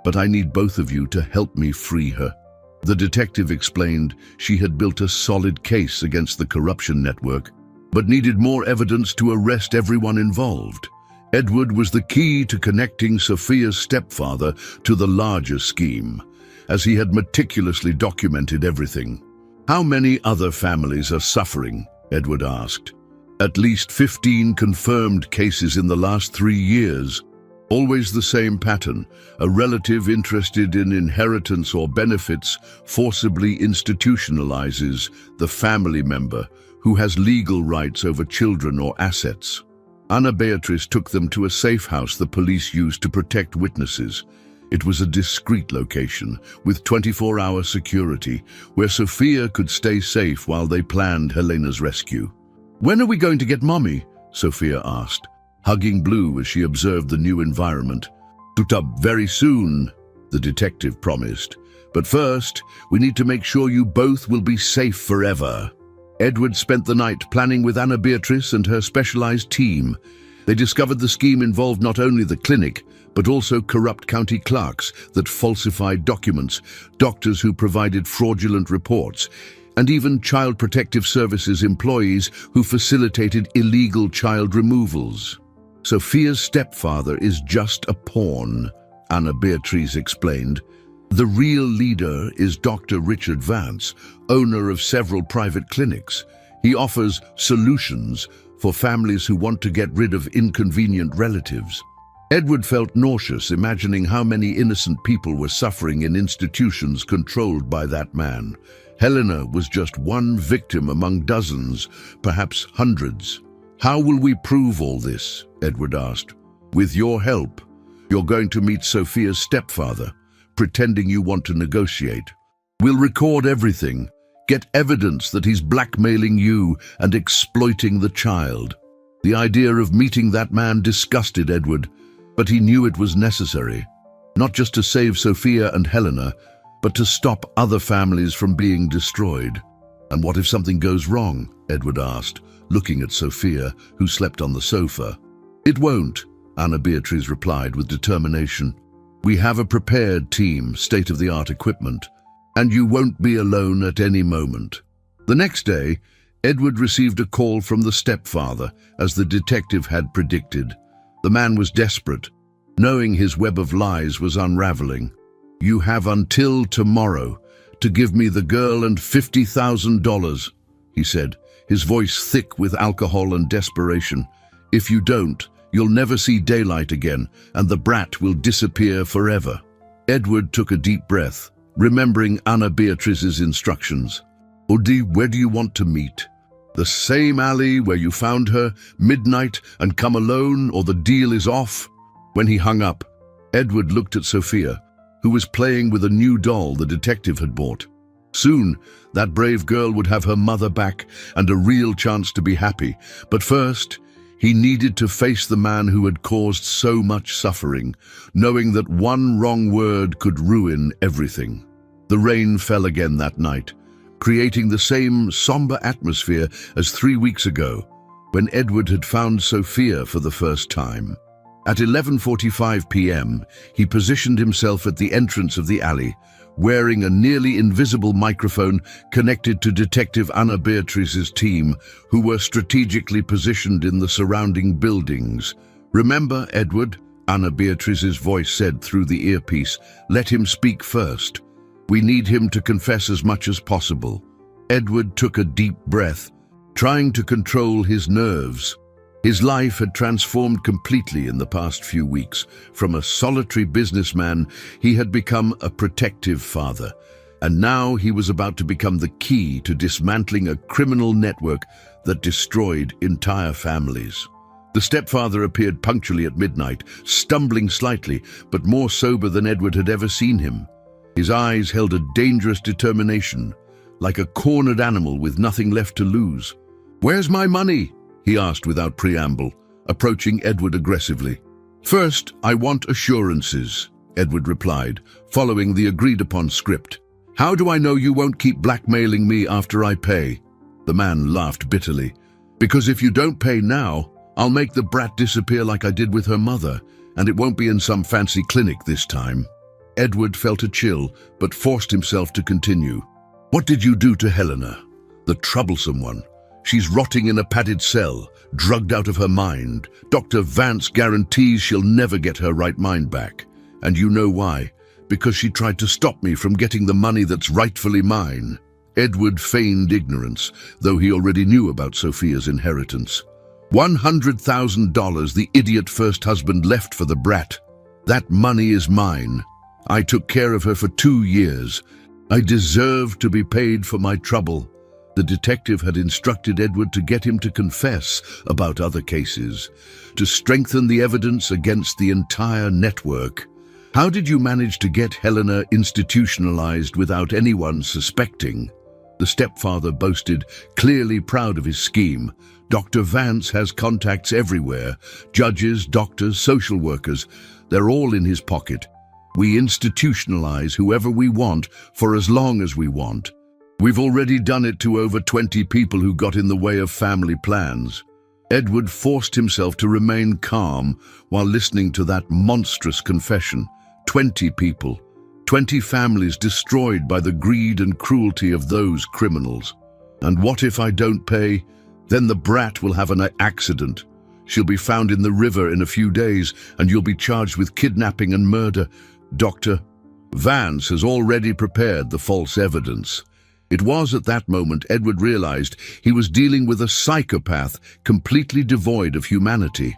But I need both of you to help me free her." The detective explained she had built a solid case against the corruption network, but needed more evidence to arrest everyone involved. Edward was the key to connecting Sophia's stepfather to the larger scheme, as he had meticulously documented everything. "How many other families are suffering?" Edward asked. "At least 15 confirmed cases in the last 3 years. Always the same pattern. A relative interested in inheritance or benefits forcibly institutionalizes the family member who has legal rights over children or assets." Anna Beatrice took them to a safe house the police used to protect witnesses. It was a discreet location with 24-hour security where Sophia could stay safe while they planned Helena's rescue. "When are we going to get Mommy?" Sophia asked, hugging Blue as she observed the new environment. "Very soon," the detective promised. "But first, we need to make sure you both will be safe forever." Edward spent the night planning with Anna Beatrice and her specialized team. They discovered the scheme involved not only the clinic, but also corrupt county clerks that falsified documents, doctors who provided fraudulent reports, and even Child Protective Services employees who facilitated illegal child removals. "Sophia's stepfather is just a pawn," Anna Beatrice explained. "The real leader is Dr. Richard Vance, owner of several private clinics. He offers solutions for families who want to get rid of inconvenient relatives." Edward felt nauseous imagining how many innocent people were suffering in institutions controlled by that man. Helena was just one victim among dozens, perhaps hundreds. "How will we prove all this?" Edward asked. "With your help. You're going to meet Sophia's stepfather, pretending you want to negotiate. We'll record everything, get evidence that he's blackmailing you and exploiting the child." The idea of meeting that man disgusted Edward, but he knew it was necessary, not just to save Sophia and Helena, but to stop other families from being destroyed. "And what if something goes wrong?" Edward asked, looking at Sophia, who slept on the sofa. "It won't," Anna Beatrice replied with determination. "We have a prepared team, state-of-the-art equipment, and you won't be alone at any moment." The next day, Edward received a call from the stepfather, as the detective had predicted. The man was desperate, knowing his web of lies was unraveling. "You have until tomorrow to give me the girl and $50,000, he said, his voice thick with alcohol and desperation. "If you don't, you'll never see daylight again, and the brat will disappear forever." Edward took a deep breath, remembering Anna Beatrice's instructions. "Udi, where do you want to meet? The same alley where you found her, midnight, and come alone, or the deal is off?" When he hung up, Edward looked at Sophia, who was playing with a new doll the detective had bought. Soon, that brave girl would have her mother back and a real chance to be happy. But first, he needed to face the man who had caused so much suffering, knowing that one wrong word could ruin everything. The rain fell again that night, creating the same somber atmosphere as 3 weeks ago, when Edward had found Sophia for the first time. At 11:45 p.m., he positioned himself at the entrance of the alley, wearing a nearly invisible microphone connected to Detective Anna Beatrice's team, who were strategically positioned in the surrounding buildings. "Remember, Edward," Anna Beatrice's voice said through the earpiece, "let him speak first. We need him to confess as much as possible." Edward took a deep breath, trying to control his nerves. His life had transformed completely in the past few weeks. From a solitary businessman, he had become a protective father, And now he was about to become the key to dismantling a criminal network that destroyed entire families. The stepfather appeared punctually at midnight, stumbling slightly, but more sober than Edward had ever seen him. His eyes held a dangerous determination, like a cornered animal with nothing left to lose. "Where's my money?" he asked without preamble, approaching Edward aggressively. "First, I want assurances," Edward replied, following the agreed-upon script. "How do I know you won't keep blackmailing me after I pay?" The man laughed bitterly. "Because if you don't pay now, I'll make the brat disappear like I did with her mother, and it won't be in some fancy clinic this time." Edward felt a chill, but forced himself to continue. "What did you do to Helena? The troublesome one. She's rotting in a padded cell, drugged out of her mind. Dr. Vance guarantees she'll never get her right mind back. And you know why? Because she tried to stop me from getting the money that's rightfully mine." Edward feigned ignorance, though he already knew about Sophia's inheritance. $100,000 the idiot first husband left for the brat. That money is mine. I took care of her for 2 years. I deserve to be paid for my trouble. The detective had instructed Edward to get him to confess about other cases, to strengthen the evidence against the entire network. "How did you manage to get Helena institutionalized without anyone suspecting?" The stepfather boasted, clearly proud of his scheme. "Dr. Vance has contacts everywhere. Judges, doctors, social workers. They're all in his pocket. We institutionalize whoever we want for as long as we want. We've already done it to over 20 people who got in the way of family plans." Edward forced himself to remain calm while listening to that monstrous confession. 20 people, 20 families destroyed by the greed and cruelty of those criminals. "And what if I don't pay? Then the brat will have an accident. She'll be found in the river in a few days, and you'll be charged with kidnapping and murder. Dr. Vance has already prepared the false evidence." It was at that moment Edward realized he was dealing with a psychopath completely devoid of humanity.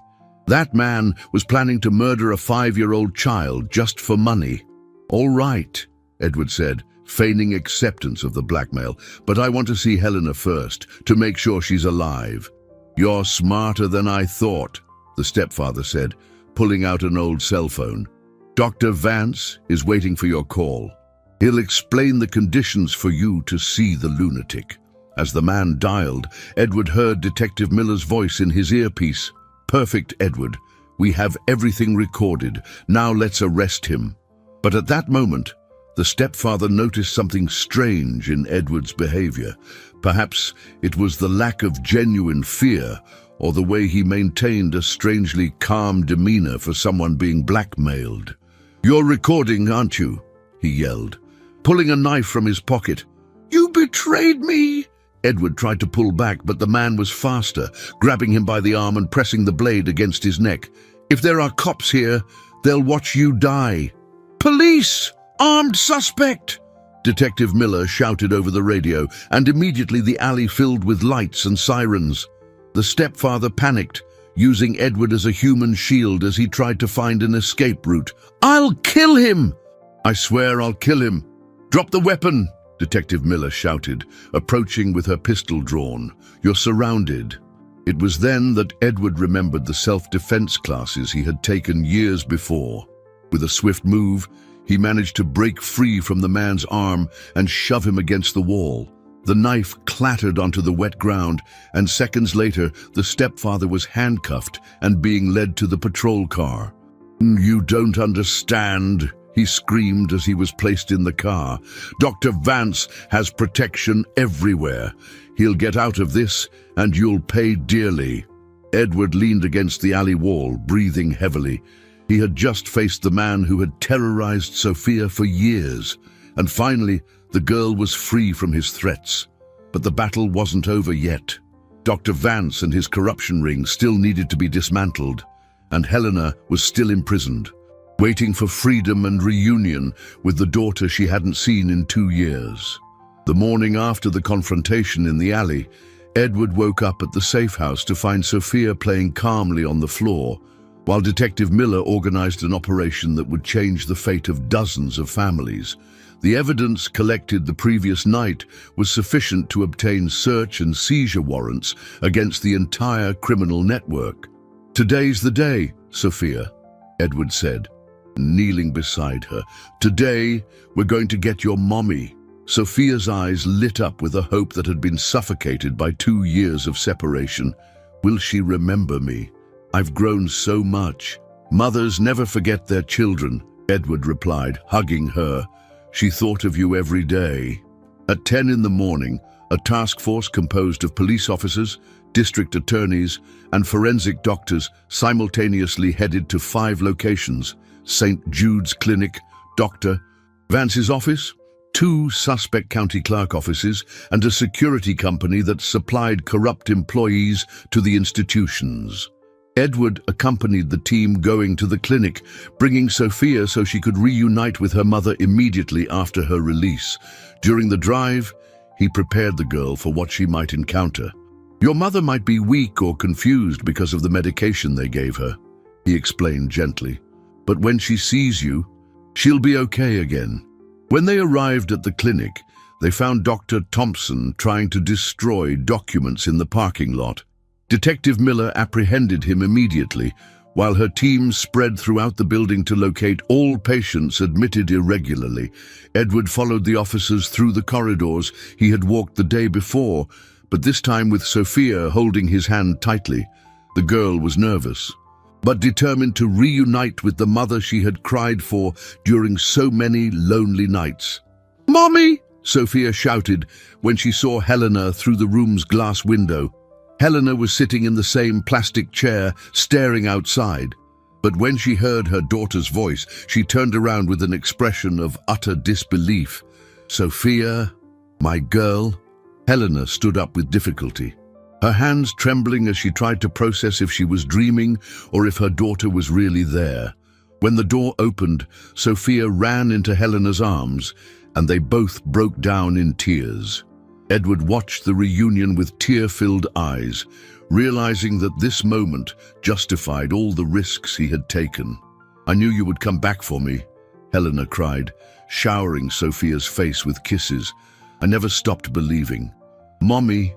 That man was planning to murder a 5-year-old child just for money. "All right," Edward said, feigning acceptance of the blackmail, "but I want to see Helena first, to make sure she's alive." "You're smarter than I thought," the stepfather said, pulling out an old cell phone. "Dr. Vance is waiting for your call. He'll explain the conditions for you to see the lunatic." As the man dialed, Edward heard Detective Miller's voice in his earpiece. "Perfect, Edward. We have everything recorded. Now let's arrest him." But at that moment, the stepfather noticed something strange in Edward's behavior. Perhaps it was the lack of genuine fear, or the way he maintained a strangely calm demeanor for someone being blackmailed. "You're recording, aren't you?" he yelled, pulling a knife from his pocket. "You betrayed me!" Edward tried to pull back, but the man was faster, grabbing him by the arm and pressing the blade against his neck. "If there are cops here, they'll watch you die." "Police! Armed suspect!" Detective Miller shouted over the radio, and immediately the alley filled with lights and sirens. The stepfather panicked, using Edward as a human shield as he tried to find an escape route. "I'll kill him!" "I swear I'll kill him." "Drop the weapon!" Detective Miller shouted, approaching with her pistol drawn. "You're surrounded." It was then that Edward remembered the self-defense classes he had taken years before. With a swift move, he managed to break free from the man's arm and shove him against the wall. The knife clattered onto the wet ground, and seconds later, the stepfather was handcuffed and being led to the patrol car. "You don't understand," he screamed as he was placed in the car. "Dr. Vance has protection everywhere. He'll get out of this, and you'll pay dearly." Edward leaned against the alley wall, breathing heavily. He had just faced the man who had terrorized Sophia for years, and finally, the girl was free from his threats. But the battle wasn't over yet. Dr. Vance and his corruption ring still needed to be dismantled, and Helena was still imprisoned, waiting for freedom and reunion with the daughter she hadn't seen in 2 years. The morning after the confrontation in the alley, Edward woke up at the safe house to find Sophia playing calmly on the floor. while Detective Miller organized an operation that would change the fate of dozens of families. The evidence collected the previous night was sufficient to obtain search and seizure warrants against the entire criminal network. "Today's the day, Sophia," Edward said, kneeling beside her. "Today, we're going to get your mommy." Sophia's eyes lit up with a hope that had been suffocated by 2 years of separation. "Will she remember me? I've grown so much." "Mothers never forget their children," Edward replied, hugging her. "She thought of you every day." At 10 in the morning, a task force composed of police officers, district attorneys, and forensic doctors simultaneously headed to 5 locations: St. Jude's Clinic, Dr. Vance's office, 2 suspect county clerk offices, and a security company that supplied corrupt employees to the institutions. Edward accompanied the team going to the clinic, bringing Sophia so she could reunite with her mother immediately after her release. During the drive, he prepared the girl for what she might encounter. "Your mother might be weak or confused because of the medication they gave her," he explained gently. "But when she sees you, she'll be okay again." When they arrived at the clinic, they found Dr. Thompson trying to destroy documents in the parking lot. Detective Miller apprehended him immediately, while her team spread throughout the building to locate all patients admitted irregularly. Edward followed the officers through the corridors he had walked the day before, but this time with Sophia holding his hand tightly. The girl was nervous, but determined to reunite with the mother she had cried for during so many lonely nights. "Mommy!" Sophia shouted when she saw Helena through the room's glass window. Helena was sitting in the same plastic chair, staring outside. But when she heard her daughter's voice, she turned around with an expression of utter disbelief. "Sophia, my girl?" Helena stood up with difficulty, her hands trembling as she tried to process if she was dreaming or if her daughter was really there. When the door opened, Sophia ran into Helena's arms, and they both broke down in tears. Edward watched the reunion with tear-filled eyes, realizing that this moment justified all the risks he had taken. "I knew you would come back for me," Helena cried, showering Sophia's face with kisses. "I never stopped believing." "Mommy,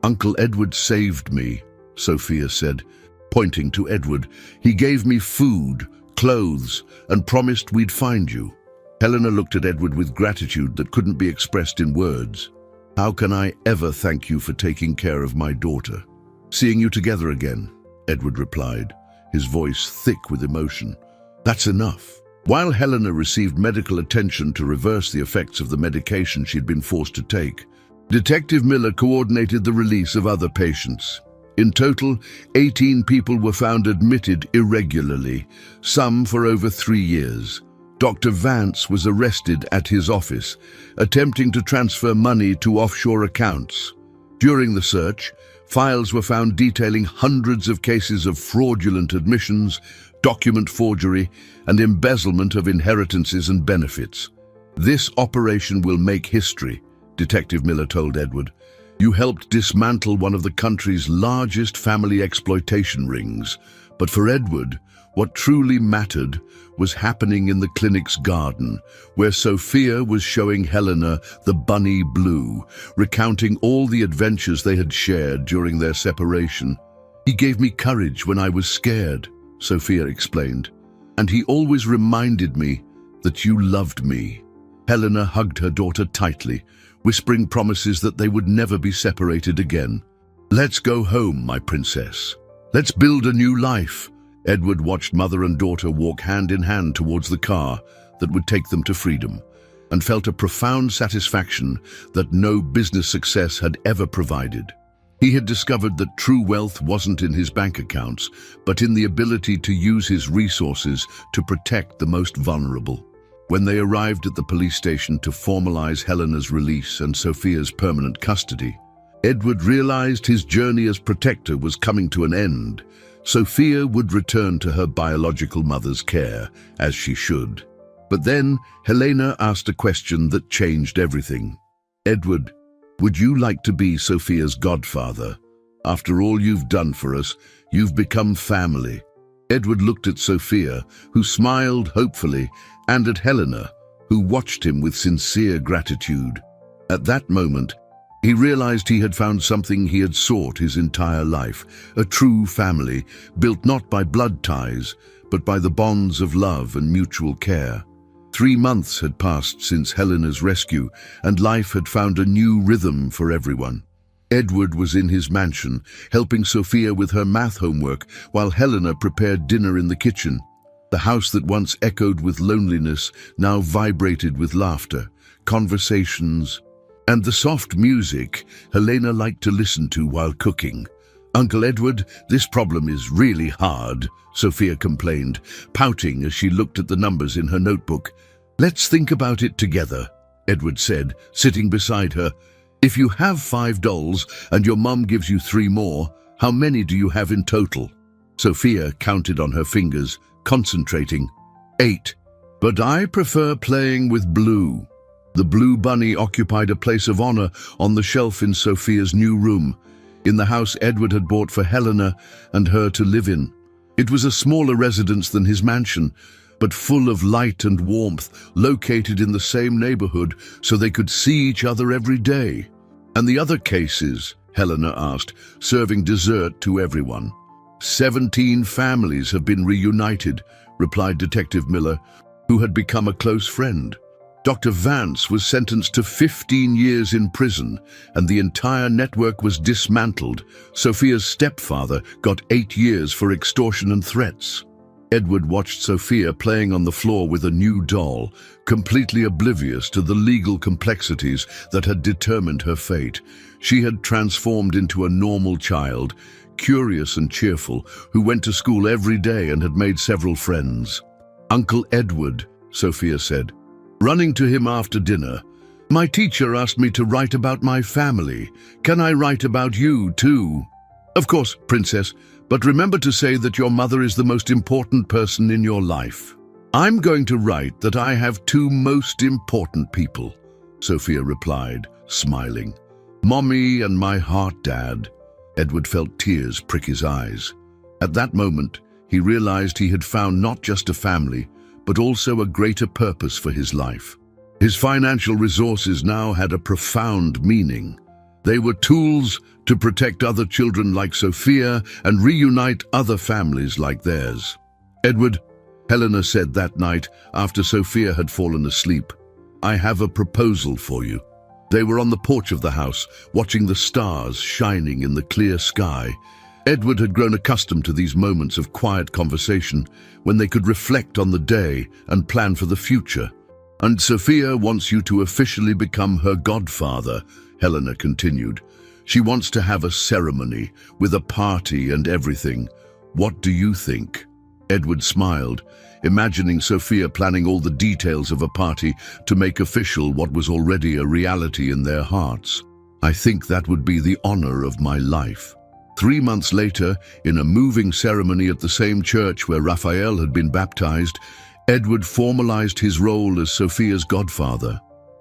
Uncle Edward saved me," Sophia said, pointing to Edward. "He gave me food, clothes, and promised we'd find you." Helena looked at Edward with gratitude that couldn't be expressed in words. "How can I ever thank you for taking care of my daughter?" "Seeing you together again," Edward replied, his voice thick with emotion. "That's enough." While Helena received medical attention to reverse the effects of the medication she'd been forced to take, Detective Miller coordinated the release of other patients. In total, 18 people were found admitted irregularly, some for over 3 years. Dr. Vance was arrested at his office, attempting to transfer money to offshore accounts. During the search, files were found detailing hundreds of cases of fraudulent admissions, document forgery, and embezzlement of inheritances and benefits. "This operation will make history," Detective Miller told Edward. "You helped dismantle one of the country's largest family exploitation rings." But for Edward, what truly mattered was happening in the clinic's garden, where Sophia was showing Helena the bunny blue, recounting all the adventures they had shared during their separation. "He gave me courage when I was scared," Sophia explained, "and he always reminded me that you loved me." Helena hugged her daughter tightly, whispering promises that they would never be separated again. "Let's go home, my princess. Let's build a new life." Edward watched mother and daughter walk hand in hand towards the car that would take them to freedom, and felt a profound satisfaction that no business success had ever provided. He had discovered that true wealth wasn't in his bank accounts, but in the ability to use his resources to protect the most vulnerable. When they arrived at the police station to formalize Helena's release and Sophia's permanent custody, Edward realized his journey as protector was coming to an end. Sophia would return to her biological mother's care, as she should. But then Helena asked a question that changed everything. "Edward, would you like to be Sophia's godfather? After all you've done for us, you've become family." Edward looked at Sophia, who smiled hopefully, and at Helena, who watched him with sincere gratitude. At that moment, he realized he had found something he had sought his entire life, a true family, built not by blood ties, but by the bonds of love and mutual care. 3 months had passed since Helena's rescue, and life had found a new rhythm for everyone. Edward was in his mansion, helping Sophia with her math homework, while Helena prepared dinner in the kitchen. The house that once echoed with loneliness now vibrated with laughter, conversations, and the soft music Helena liked to listen to while cooking. "Uncle Edward, this problem is really hard," Sophia complained, pouting as she looked at the numbers in her notebook. "Let's think about it together," Edward said, sitting beside her. "If you have 5 dolls and your mum gives you 3 more, how many do you have in total?" Sophia counted on her fingers, concentrating. 8. "But I prefer playing with Blue." The blue bunny occupied a place of honor on the shelf in Sophia's new room, in the house Edward had bought for Helena and her to live in. It was a smaller residence than his mansion, but full of light and warmth, located in the same neighborhood so they could see each other every day. "And the other cases?" Helena asked, serving dessert to everyone. 17 families have been reunited," replied Detective Miller, who had become a close friend. Dr. Vance was sentenced to 15 years in prison, and the entire network was dismantled. Sophia's stepfather got 8 years for extortion and threats. Edward watched Sophia playing on the floor with a new doll, completely oblivious to the legal complexities that had determined her fate. She had transformed into a normal child, curious and cheerful, who went to school every day and had made several friends. "Uncle Edward," Sophia said, running to him after dinner, "my teacher asked me to write about my family. Can I write about you too?" "Of course, Princess, but remember to say that your mother is the most important person in your life." "I'm going to write that I have 2 most important people," Sophia replied, smiling. "Mommy and my heart dad." Edward felt tears prick his eyes. At that moment, he realized he had found not just a family, but also a greater purpose for his life. His financial resources now had a profound meaning. They were tools to protect other children like Sophia and reunite other families like theirs. "Edward," Helena said that night after Sophia had fallen asleep, "I have a proposal for you." They were on the porch of the house, watching the stars shining in the clear sky. Edward had grown accustomed to these moments of quiet conversation when they could reflect on the day and plan for the future. "And Sophia wants you to officially become her godfather," Helena continued. "She wants to have a ceremony with a party and everything. What do you think?" Edward smiled, imagining Sophia planning all the details of a party to make official what was already a reality in their hearts. "I think that would be the honor of my life." 3 months later, in a moving ceremony at the same church where Raphael had been baptized, Edward formalized his role as Sophia's godfather.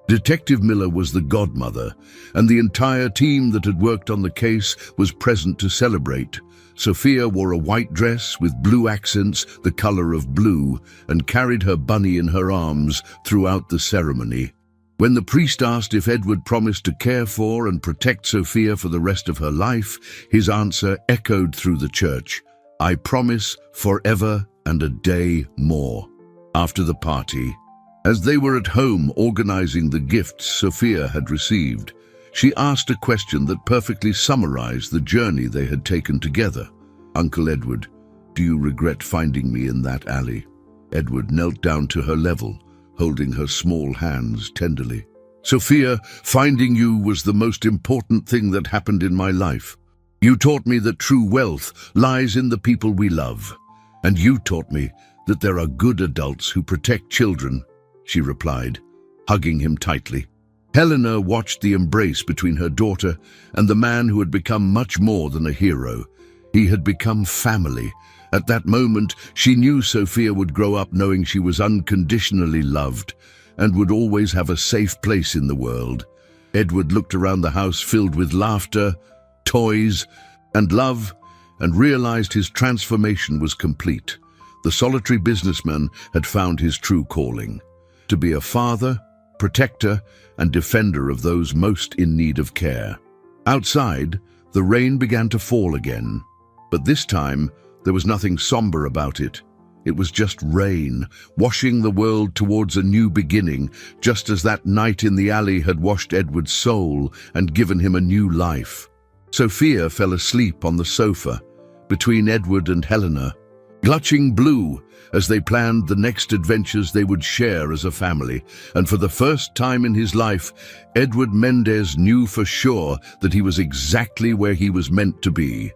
Detective Miller was the godmother, and the entire team that had worked on the case was present to celebrate. Sophia wore a white dress with blue accents, the color of blue, and carried her bunny in her arms throughout the ceremony. When the priest asked if Edward promised to care for and protect Sophia for the rest of her life, his answer echoed through the church: "I promise forever and a day more." After the party, as they were at home organizing the gifts Sophia had received, she asked a question that perfectly summarized the journey they had taken together. "Uncle Edward, do you regret finding me in that alley?" Edward knelt down to her level, holding her small hands tenderly. "Sophia, finding you was the most important thing that happened in my life. You taught me that true wealth lies in the people we love. And you taught me that there are good adults who protect children," she replied, hugging him tightly. Helena watched the embrace between her daughter and the man who had become much more than a hero. He had become family. At that moment, she knew Sophia would grow up knowing she was unconditionally loved and would always have a safe place in the world. Edward looked around the house filled with laughter, toys, and love, and realized his transformation was complete. The solitary businessman had found his true calling: to be a father, protector, and defender of those most in need of care. Outside, the rain began to fall again, but this time there was nothing somber about it. It was just rain, washing the world towards a new beginning, just as that night in the alley had washed Edward's soul and given him a new life. Sophia fell asleep on the sofa, between Edward and Helena, clutching Blue as they planned the next adventures they would share as a family. And for the first time in his life, Edward Mendez knew for sure that he was exactly where he was meant to be.